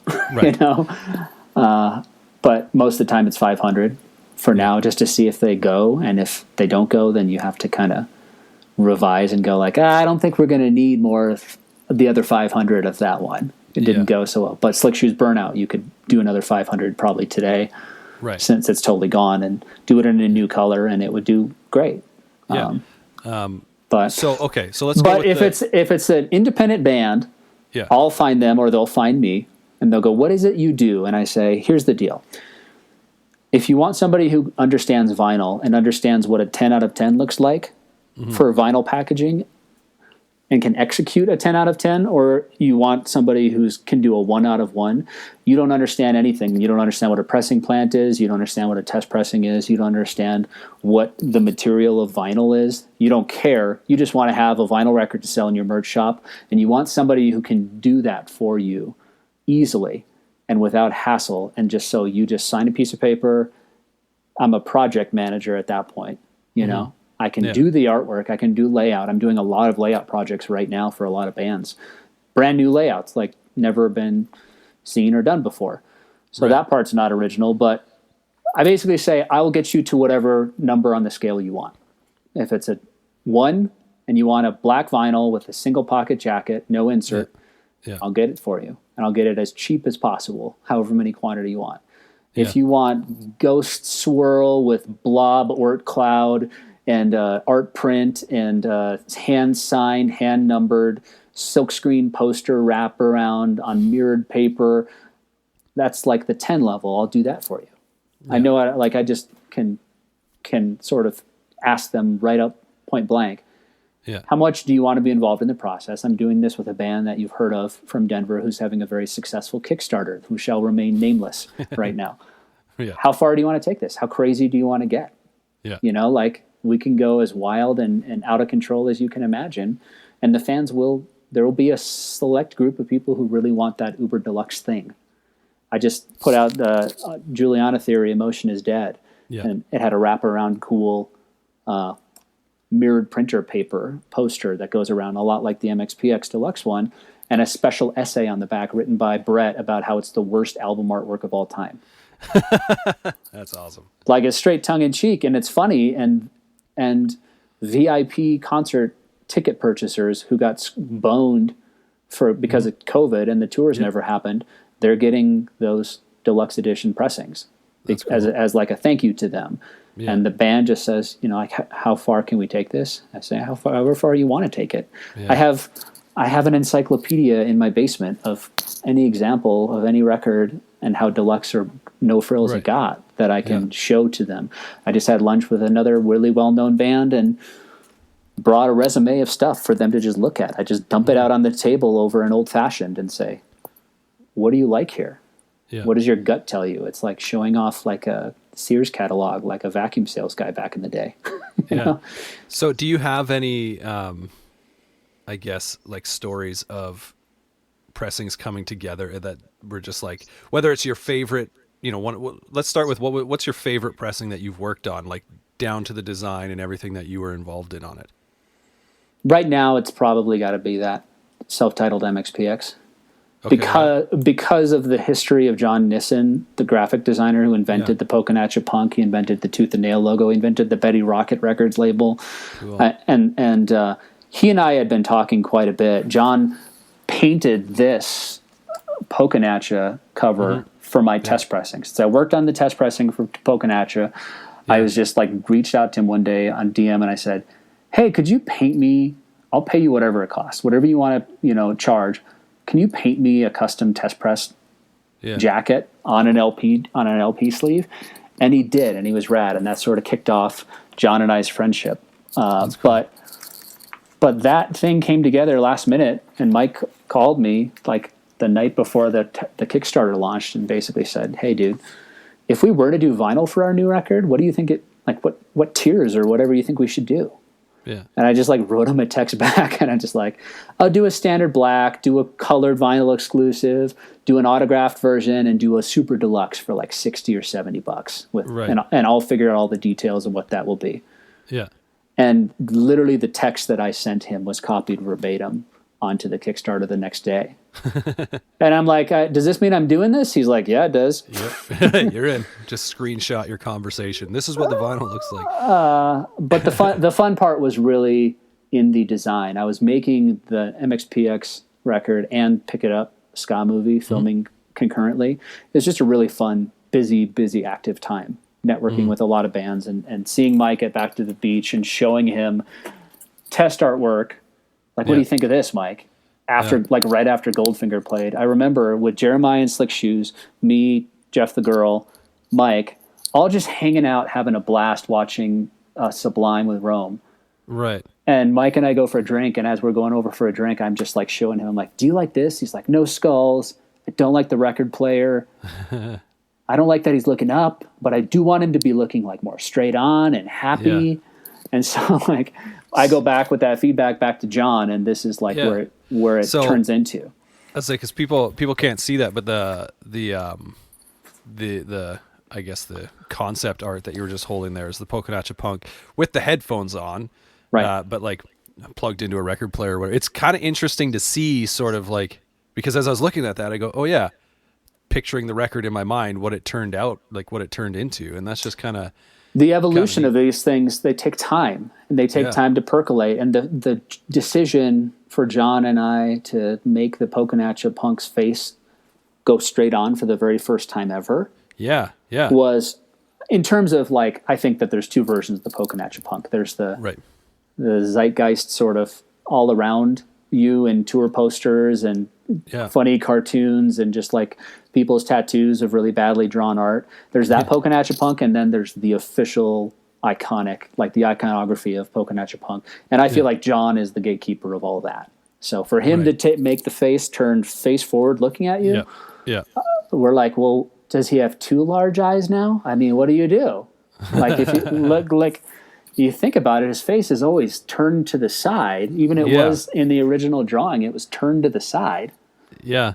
E: but most of the time it's 500 for now, just to see if they go. And if they don't go, then you have to kind of revise and go like, I don't think we're going to need more of the other 500 of that one. It didn't go so well, but Slick Shoes Burnout, you could do another 500 probably today. Since it's totally gone, and do it in a new color, and it would do great. But
D: let's.
E: But if it's an independent band, I'll find them or they'll find me, and they'll go, "What is it you do?" And I say, "Here's the deal. If you want somebody who understands vinyl and understands what a 10 out of 10 looks like for vinyl packaging, and can execute a 10 out of 10, or you want somebody who can do a 1 out of 1, you don't understand anything. You don't understand what a pressing plant is. You don't understand what a test pressing is. You don't understand what the material of vinyl is. You don't care. You just want to have a vinyl record to sell in your merch shop, and you want somebody who can do that for you easily and without hassle, and just so you just sign a piece of paper, I'm a project manager at that point. You know, I can do the artwork, I can do layout. I'm doing a lot of layout projects right now for a lot of bands, brand new layouts, like never been seen or done before. So that part's not original, but I basically say, I will get you to whatever number on the scale you want. If it's a 1 and you want a black vinyl with a single pocket jacket, no insert, I'll get it for you. And I'll get it as cheap as possible, however many quantity you want. If you want ghost swirl with blob ort cloud and art print and hand signed, hand numbered, silkscreen poster wrap around on mirrored paper, that's like the 10 level. I'll do that for you. I know, I just can sort of ask them right up point blank. How much do you want to be involved in the process? I'm doing this with a band that you've heard of from Denver who's having a very successful Kickstarter, who shall remain nameless right now. How far do you want to take this? How crazy do you want to get? You know, like, we can go as wild and out of control as you can imagine. And the fans there will be a select group of people who really want that uber deluxe thing. I just put out the Juliana Theory, Emotion is Dead. And it had a wraparound cool mirrored printer paper poster that goes around a lot like the MXPX Deluxe one, and a special essay on the back written by Brett about how it's the worst album artwork of all time.
D: That's awesome.
E: Like, it's straight tongue-in-cheek, and it's funny, and VIP concert ticket purchasers who got boned because of COVID and the tours never happened, they're getting those deluxe edition pressings as like a thank you to them. And the band just says, you know, like, how far can we take this? I say, however far you want to take it. I have an encyclopedia in my basement of any example of any record and how deluxe or no frills it got that I can show to them. I just had lunch with another really well-known band and brought a resume of stuff for them to just look at. I just dump it out on the table over an old-fashioned and say, what do you like here? What does your gut tell you? It's like showing off like a Sears catalog, like a vacuum sales guy back in the day. you know?
D: So do you have any, I guess, like, stories of pressings coming together that were just like, whether it's your favorite, you know, let's start with what's your favorite pressing that you've worked on, like down to the design and everything that you were involved in on it?
E: Right now, it's probably got to be that self-titled MXPX. Because of the history of John Nissen, the graphic designer who invented the Poconacha Punk, he invented the Tooth and Nail logo, he invented the Betty Rocket Records label, and he and I had been talking quite a bit. John painted this Poconacha cover for my test pressings. So I worked on the test pressing for Poconacha. I was just like, reached out to him one day on DM and I said, hey, could you paint me? I'll pay you whatever it costs, whatever you want to, you know, charge. Can you paint me a custom test press jacket on an LP sleeve? And he did, and he was rad, and that sort of kicked off John and I's friendship. But that thing came together last minute, and Mike called me like the night before the Kickstarter launched and basically said, hey, dude, if we were to do vinyl for our new record, what do you think what tiers or whatever you think we should do? And I just like wrote him a text back, and I'm just like, I'll do a standard black, do a colored vinyl exclusive, do an autographed version, and do a super deluxe for like $60 or $70 and I'll figure out all the details of what that will be. And literally the text that I sent him was copied verbatim onto the Kickstarter the next day. And I'm like, does this mean I'm doing this? He's like, yeah, it does.
D: You're in. Just screenshot your conversation. This is what the vinyl looks like.
E: But the fun part was really in the design. I was making the MXPX record and Pick It Up ska movie, filming concurrently. It was just a really fun, busy, active time, networking with a lot of bands and seeing Mike at Back to the Beach and showing him test artwork. Like, what do you think of this, Mike? Right after Goldfinger played, I remember with Jeremiah and Slick Shoes, me, Jeff the Girl, Mike, all just hanging out, having a blast watching Sublime with Rome. And Mike and I go for a drink, and as we're going over for a drink, I'm just like showing him, I'm like, do you like this? He's like, no skulls. I don't like the record player. I don't like that he's looking up, but I do want him to be looking like more straight on and happy. And so like I go back with that feedback back to John, and this is like where it turns into. That's
D: like, because people can't see that, but the I guess the concept art that you were just holding there is the Poconacha Punk with the headphones on,
E: Right.
D: but like plugged into a record player or whatever. It's kind of interesting to see sort of like, because as I was looking at that, I go, oh yeah, picturing the record in my mind, what it turned out, like what it turned into. And that's just kind of
E: the evolution of these things. They take time, and they take time to percolate. And the decision for John and I to make the Poconacha Punk's face go straight on for the very first time ever was, in terms of like, I think that there's two versions of the Poconacha Punk. There's the zeitgeist sort of all around you and tour posters and funny cartoons and just like people's tattoos of really badly drawn art. There's that Poconacha Punk, and then there's the official iconic, like the iconography of Poconacha Punk. And I feel like John is the gatekeeper of all that. So for him to make the face turn face forward looking at you, we're like, well, does he have two large eyes now? I mean, what do you do? Like if you look like, you think about it, his face is always turned to the side. Even it was in the original drawing, it was turned to the side.
D: Yeah.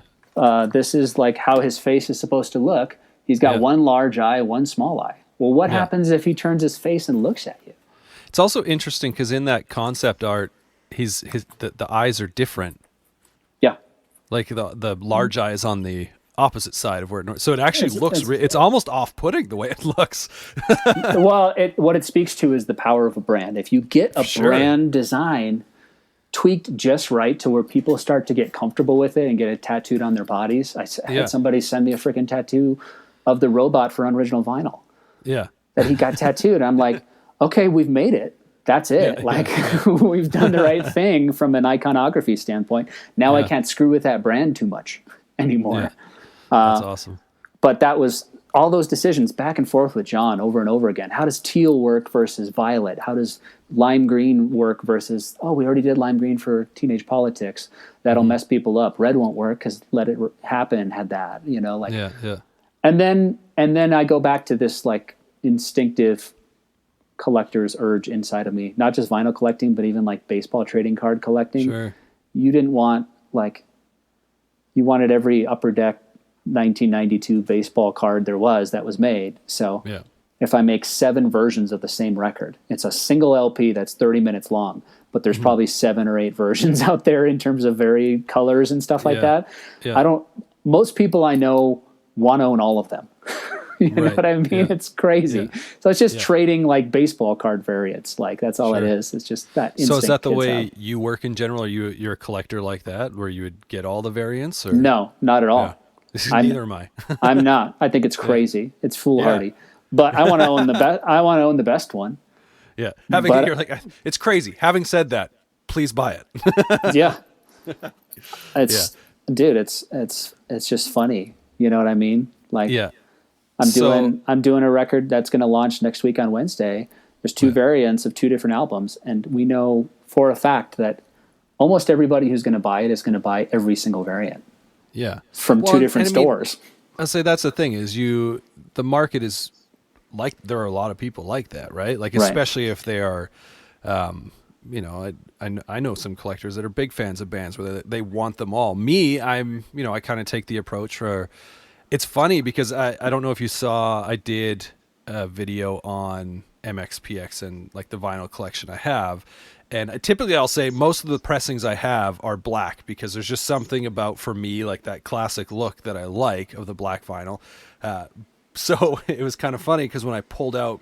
E: This is like how his face is supposed to look. He's got one large eye, one small eye. Well, what happens if he turns his face and looks at you?
D: It's also interesting because in that concept art, the eyes are different.
E: Yeah.
D: Like the large eye is on the opposite side of where it, so it actually it's almost off-putting the way it looks.
E: Well, what it speaks to is the power of a brand. If you get a brand design tweaked just right to where people start to get comfortable with it and get it tattooed on their bodies. I had somebody send me a freaking tattoo of the robot for Unoriginal Vinyl.
D: Yeah.
E: That he got tattooed. I'm like, okay, we've made it. That's it. We've done the right thing from an iconography standpoint. Now I can't screw with that brand too much anymore.
D: Yeah. That's awesome.
E: But that was all those decisions back and forth with John over and over again. How does teal work versus violet? How does lime green work versus, we already did lime green for Teenage Politics. That'll mess people up. Red won't work because Let It Happen had that, And then I go back to this like instinctive collector's urge inside of me, not just vinyl collecting, but even like baseball trading card collecting.
D: Sure.
E: You didn't want you wanted every Upper Deck 1992 baseball card there was that was made. So if I make 7 versions of the same record, it's a single LP that's 30 minutes long, but there's probably 7 or 8 versions out there in terms of varied colors and stuff like that. Yeah. Most people I know want to own all of them. You know what I mean? Yeah. It's crazy. Yeah. So it's just trading like baseball card variants. Like that's all it is. It's just that instinct.
D: So is that the way you work in general? Are you're a collector like that where you would get all the variants? Or?
E: No, not at all.
D: Neither am I.
E: I'm not. I think it's crazy. It's foolhardy. Yeah. But I want to own the best. I want to own the best one.
D: Yeah. It's crazy. Having said that, please buy it.
E: Yeah. Dude, it's just funny. You know what I mean? Like, I'm doing a record that's going to launch next week on Wednesday. There's 2 variants of 2 different albums, and we know for a fact that almost everybody who's going to buy it is going to buy every single variant.
D: Yeah,
E: from 2 different stores.
D: I'd say that's the thing is the market is like, there are a lot of people like that, right? Like, especially if they are, I know some collectors that are big fans of bands where they want them all. Me, I kind of take the approach where it's funny because I don't know if you saw, I did a video on MXPX and like the vinyl collection I have. And typically I'll say most of the pressings I have are black because there's just something about, for me, like that classic look that I like of the black vinyl. So it was kind of funny because when I pulled out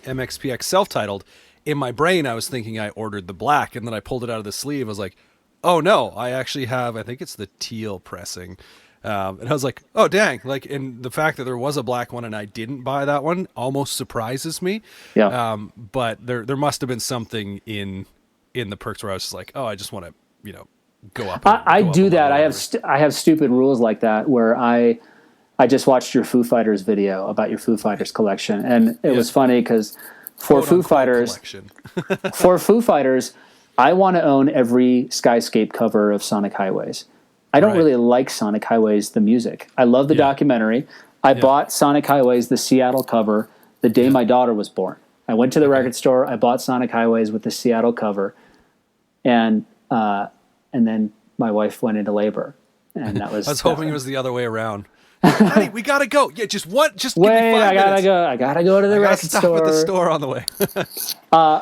D: MXPX self-titled, in my brain I was thinking I ordered the black, and then I pulled it out of the sleeve. I was like, oh no, I actually have, I think it's the teal pressing. And I was like, oh dang, like, and the fact that there was a black one and I didn't buy that one almost surprises me. Yeah. But there must have been something in the perks where I was just like, oh, I just want to, go up.
E: I do that. I have stupid rules like that where I just watched your Foo Fighters video about your Foo Fighters collection, and it was funny because for Foo Fighters, I want to own every Skyscape cover of Sonic Highways. I don't really like Sonic Highways, the music. I love the documentary. I bought Sonic Highways, the Seattle cover, the day my daughter was born. I went to the record store. I bought Sonic Highways with the Seattle cover, and then my wife went into labor, and that was.
D: I was hoping it was the other way around. Honey, we gotta go. Yeah, just give me 5 minutes.
E: I gotta go to the record
D: stop
E: store.
D: at the store on the way.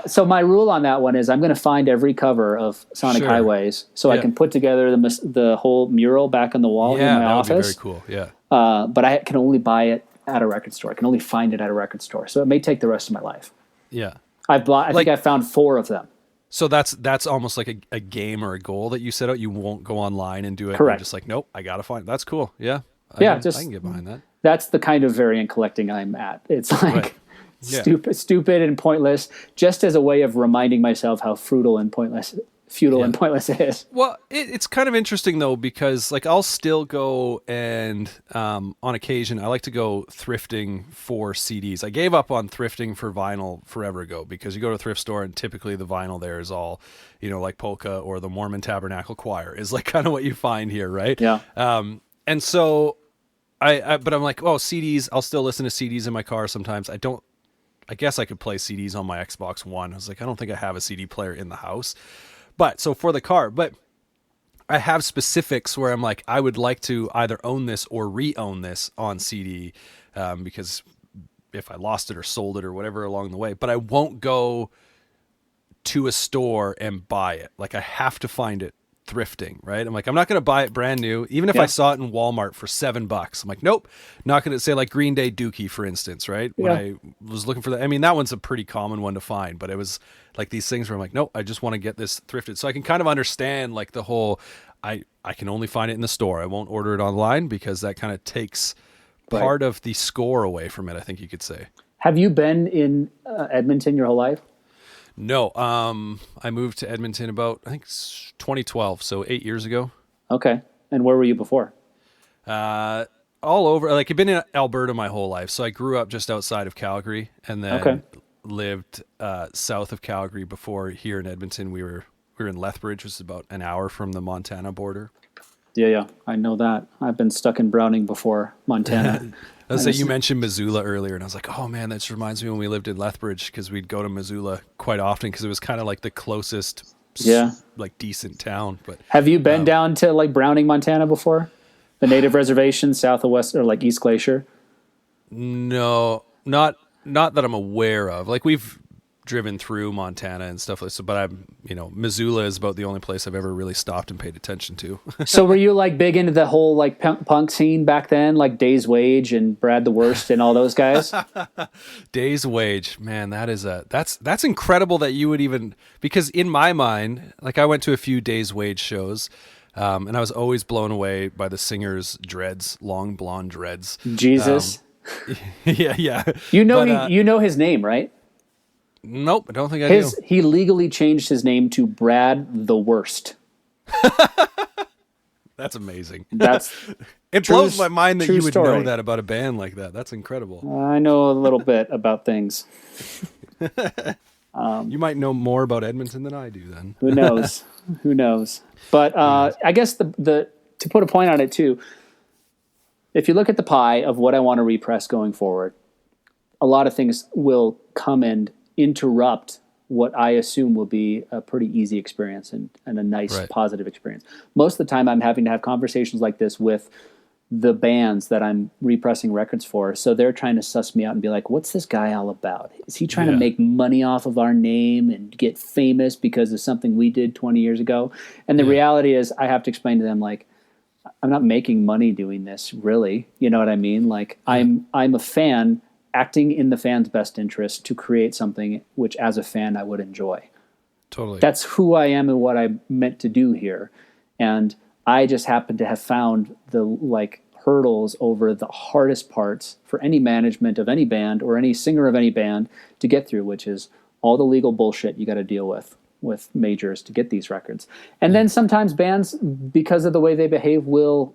E: So my rule on that one is I'm going to find every cover of Sonic
D: Sure.
E: Highways so I can put together the whole mural back on the wall in my
D: that
E: office.
D: would be very cool. Yeah.
E: But I can only buy it at a record store. I can only find it at a record store. So it may take the rest of my life.
D: Yeah.
E: I think I found 4 of them.
D: So that's almost like a game or a goal that you set out. You won't go online and do it.
E: Correct.
D: You're just like, nope, I gotta find it. That's cool. Yeah. I can get behind that.
E: That's the kind of variant collecting I'm at. It's like
D: Right. Yeah.
E: stupid and pointless, just as a way of reminding myself how futile and pointless it is.
D: Well, it's kind of interesting though, because like I'll still go and on occasion I like to go thrifting for CDs. I gave up on thrifting for vinyl forever ago, because you go to a thrift store and typically the vinyl there is all, like Polka or the Mormon Tabernacle Choir is like kind of what you find here, right?
E: Yeah.
D: And so but I'm like, CDs, I'll still listen to CDs in my car sometimes. I guess I could play CDs on my Xbox One. I was like, I don't think I have a CD player in the house. But so for the car, but I have specifics where I'm like, I would like to either own this or re-own this on CD, because if I lost it or sold it or whatever along the way, but I won't go to a store and buy it. Like I have to find it thrifting, right? I'm like, I'm not going to buy it brand new, even if I saw it in Walmart for $7. I'm like, nope, not going to. Say like Green Day Dookie, for instance, right? When I was looking for that, I mean, that one's a pretty common one to find, but it was like these things where I'm like, nope, I just want to get this thrifted. So I can kind of understand like the whole, I can only find it in the store. I won't order it online, because that kind of takes part of the score away from it, I think you could say.
E: Have you been in Edmonton your whole life?
D: No, I moved to Edmonton about, I think, 2012, so 8 years ago.
E: Okay. And where were you before?
D: All over. Like I've been in Alberta my whole life, so I grew up just outside of Calgary, and then lived south of Calgary before. Here in Edmonton, we were in Lethbridge, which is about an hour from the Montana border.
E: Yeah, I know that. I've been stuck in Browning before, Montana.
D: You mentioned Missoula earlier, and I was like, oh man, that just reminds me when we lived in Lethbridge, because we'd go to Missoula quite often, because it was kind of like the closest, like decent town. But
E: have you been down to like Browning, Montana before? The native reservation south of West, or like East Glacier?
D: No, not that I'm aware of. Like we've driven through Montana and stuff like so, but Missoula is about the only place I've ever really stopped and paid attention to.
E: So were you like big into the whole like punk scene back then, like Days Wage and Brad the Worst and all those guys?
D: Days Wage, man, that's incredible that you would even, because in my mind, like I went to a few Days Wage shows, and I was always blown away by the singer's dreads, long blonde dreads.
E: Jesus.
D: Yeah.
E: You know his name, right?
D: Nope, I don't think I do.
E: He legally changed his name to Brad the Worst.
D: That's amazing.
E: It
D: blows my mind that you would
E: story.
D: know that about a band like that. That's incredible.
E: I know a little bit about things.
D: You might know more about Edmonton than I do then.
E: Who knows? Who knows? But I guess the to put a point on it too, if you look at the pie of what I want to repress going forward, a lot of things will come and interrupt what I assume will be a pretty easy experience and a nice positive experience. Most of the time I'm having to have conversations like this with the bands that I'm repressing records for. So they're trying to suss me out and be like, what's this guy all about? Is he trying to make money off of our name and get famous because of something we did 20 years ago? And the reality is I have to explain to them, like, I'm not making money doing this, really. You know what I mean? Like, I'm a fan acting in the fan's best interest to create something which, as a fan, I would enjoy.
D: Totally.
E: That's who I am and what I'm meant to do here. And I just happen to have found the hurdles over the hardest parts for any management of any band or any singer of any band to get through, which is all the legal bullshit you got to deal with majors to get these records. And then sometimes bands, because of the way they behave, will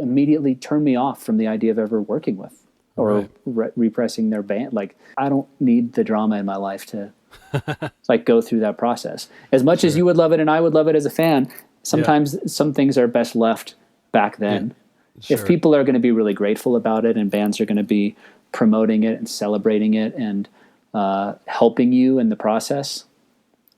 E: immediately turn me off from the idea of ever working with or repressing their band. Like, I don't need the drama in my life to go through that process. As much as you would love it and I would love it as a fan, sometimes some things are best left back then. Sure. If people are going to be really grateful about it and bands are going to be promoting it and celebrating it and helping you in the process,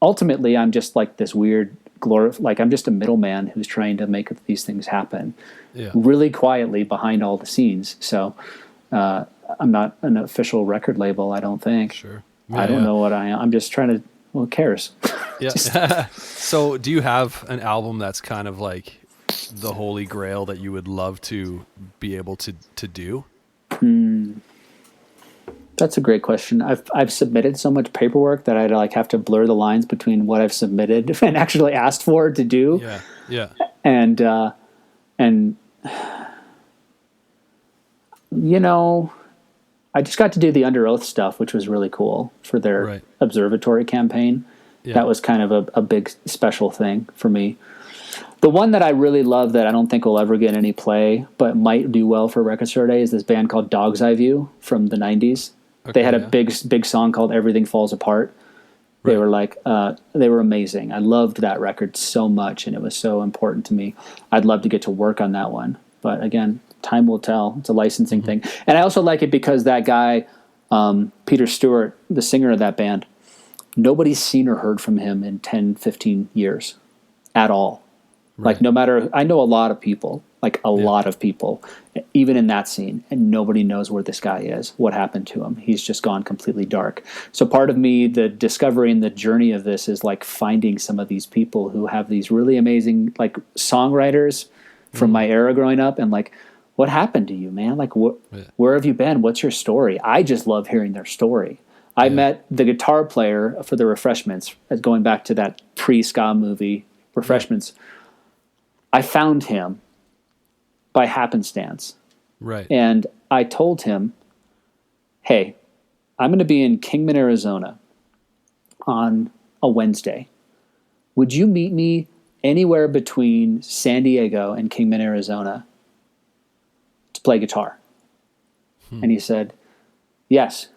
E: ultimately I'm just like this weird like I'm just a middleman who's trying to make these things happen
D: Yeah.
E: really quietly behind all the scenes. So I'm not an official record label, I don't think.
D: Sure.
E: I don't know what I am. I'm just trying to, who cares?
D: Yeah. So do you have an album that's kind of like the holy grail that you would love to be able to do?
E: That's a great question. I've submitted so much paperwork that I'd like have to blur the lines between what I've submitted and actually asked for to do.
D: Yeah. Yeah.
E: And you know, I just got to do the Under Oath stuff, which was really cool for their
D: Right.
E: observatory campaign.
D: Yeah.
E: That was kind of a big special thing for me. The one that I really love that I don't think will ever get any play, but might do well for Record Store Day, is this band called Dog's Eye View from the 90s.
D: Okay,
E: They had a
D: yeah.
E: big song called Everything Falls Apart. They
D: Right.
E: were like, they were amazing. I loved that record so much, and it was so important to me. I'd love to get to work on that one. But again, time will tell. It's a licensing
D: Mm-hmm.
E: thing. And I also like it because that guy, Peter Stewart, the singer of that band, nobody's seen or heard from him in 10, 15 years at all. Like, no matter, I know a lot of people, like a lot of people, even in that scene, and nobody knows where this guy is, what happened to him. He's just gone completely dark. So part of me, the discovery and the journey of this is like finding some of these people who have these really amazing, like, songwriters from my era growing up, and like, what happened to you, man? Like, where have you been? What's your story? I just love hearing their story. I met the guitar player for the Refreshments, going back to that pre-ska movie, Refreshments. I found him by happenstance.
D: Right.
E: And I told him, hey, I'm going to be in Kingman, Arizona on a Wednesday. Would you meet me anywhere between San Diego and Kingman, Arizona to play guitar? And he said, yes.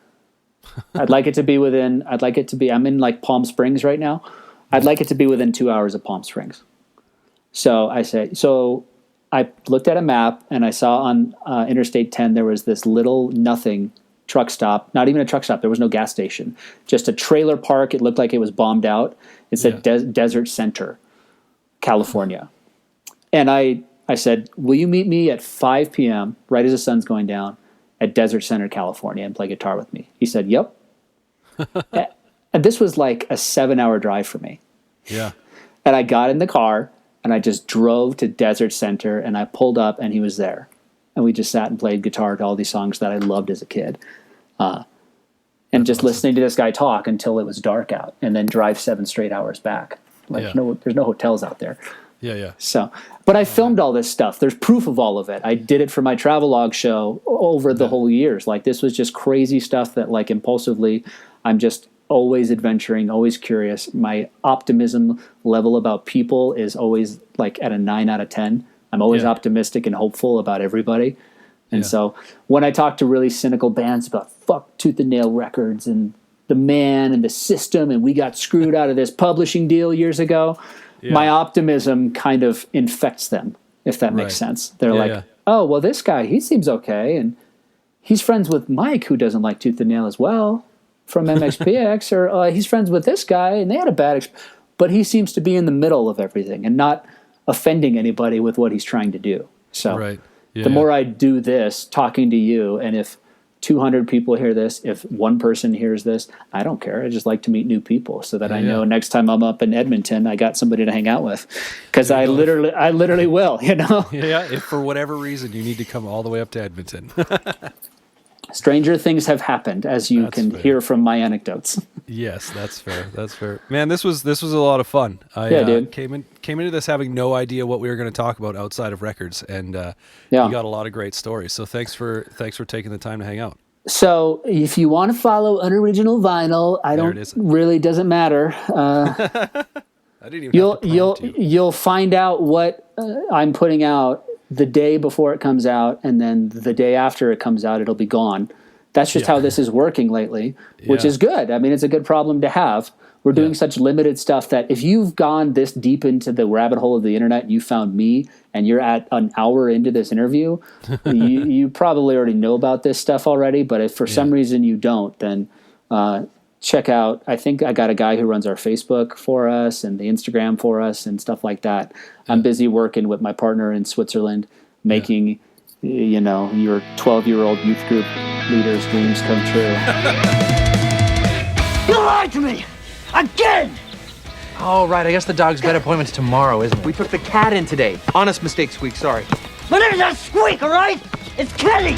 E: I'm in like Palm Springs right now. I'd like it to be within 2 hours of Palm Springs. So I looked at a map and I saw on Interstate 10 there was this little nothing truck stop, not even a truck stop. There was no gas station, just a trailer park. It looked like it was bombed out. It said Desert Center, California. And I said, will you meet me at 5 p.m. right as the sun's going down at Desert Center, California, and play guitar with me? He said, yep. And this was like a 7-hour drive for me.
D: Yeah.
E: And I got in the car and I just drove to Desert Center, and I pulled up and he was there. And we just sat and played guitar to all these songs that I loved as a kid. And just listening to this guy talk until it was dark out, and then drive 7 straight hours back. Like, there's no hotels out there.
D: Yeah. Yeah.
E: So, but I filmed all this stuff. There's proof of all of it. I did it for my travelogue show over the whole years. Like, this was just crazy stuff that, like, impulsively, I'm just always adventuring, always curious. My optimism level about people is always like at a 9 out of 10. I'm always optimistic and hopeful about everybody. And so when I talk to really cynical bands about fuck Tooth and Nail Records and the man and the system, and we got screwed out of this publishing deal years ago, my optimism kind of infects them, if that makes sense. They're oh, well, this guy, he seems okay. And he's friends with Mike, who doesn't like Tooth and Nail as well, from MXPX, or he's friends with this guy, and they had a bad but he seems to be in the middle of everything and not offending anybody with what he's trying to do. So the more I do this, talking to you, and if 200 people hear this, if one person hears this, I don't care. I just like to meet new people so that I know next time I'm up in Edmonton, I got somebody to hang out with, because I literally will, you know?
D: Yeah. If for whatever reason you need to come all the way up to Edmonton.
E: Stranger things have happened, as you can hear from my anecdotes.
D: Yes, that's fair. That's fair. Man, this was a lot of fun. I
E: dude.
D: came into this having no idea what we were going to talk about outside of records, and you got a lot of great stories. So thanks for taking the time to hang out.
E: So if you want to follow Unoriginal Vinyl, doesn't matter.
D: I didn't even
E: you'll find out what I'm putting out the day before it comes out, and then the day after it comes out, it'll be gone. That's just how this is working lately, which is good. I mean, it's a good problem to have. We're doing such limited stuff that if you've gone this deep into the rabbit hole of the internet and you found me and you're at an hour into this interview, you probably already know about this stuff already. But if for some reason you don't, then check out, I think I got a guy who runs our Facebook for us and the Instagram for us and stuff like that. I'm busy working with my partner in Switzerland, making, you know, your 12-year-old youth group leader's dreams come true.
C: You lied to me! Again!
A: Oh, right. I guess the dog's vet appointment's tomorrow, isn't it?
B: We took the cat in today. Honest mistake, Squeak, sorry.
C: My name's not Squeak, all right? It's Kenny!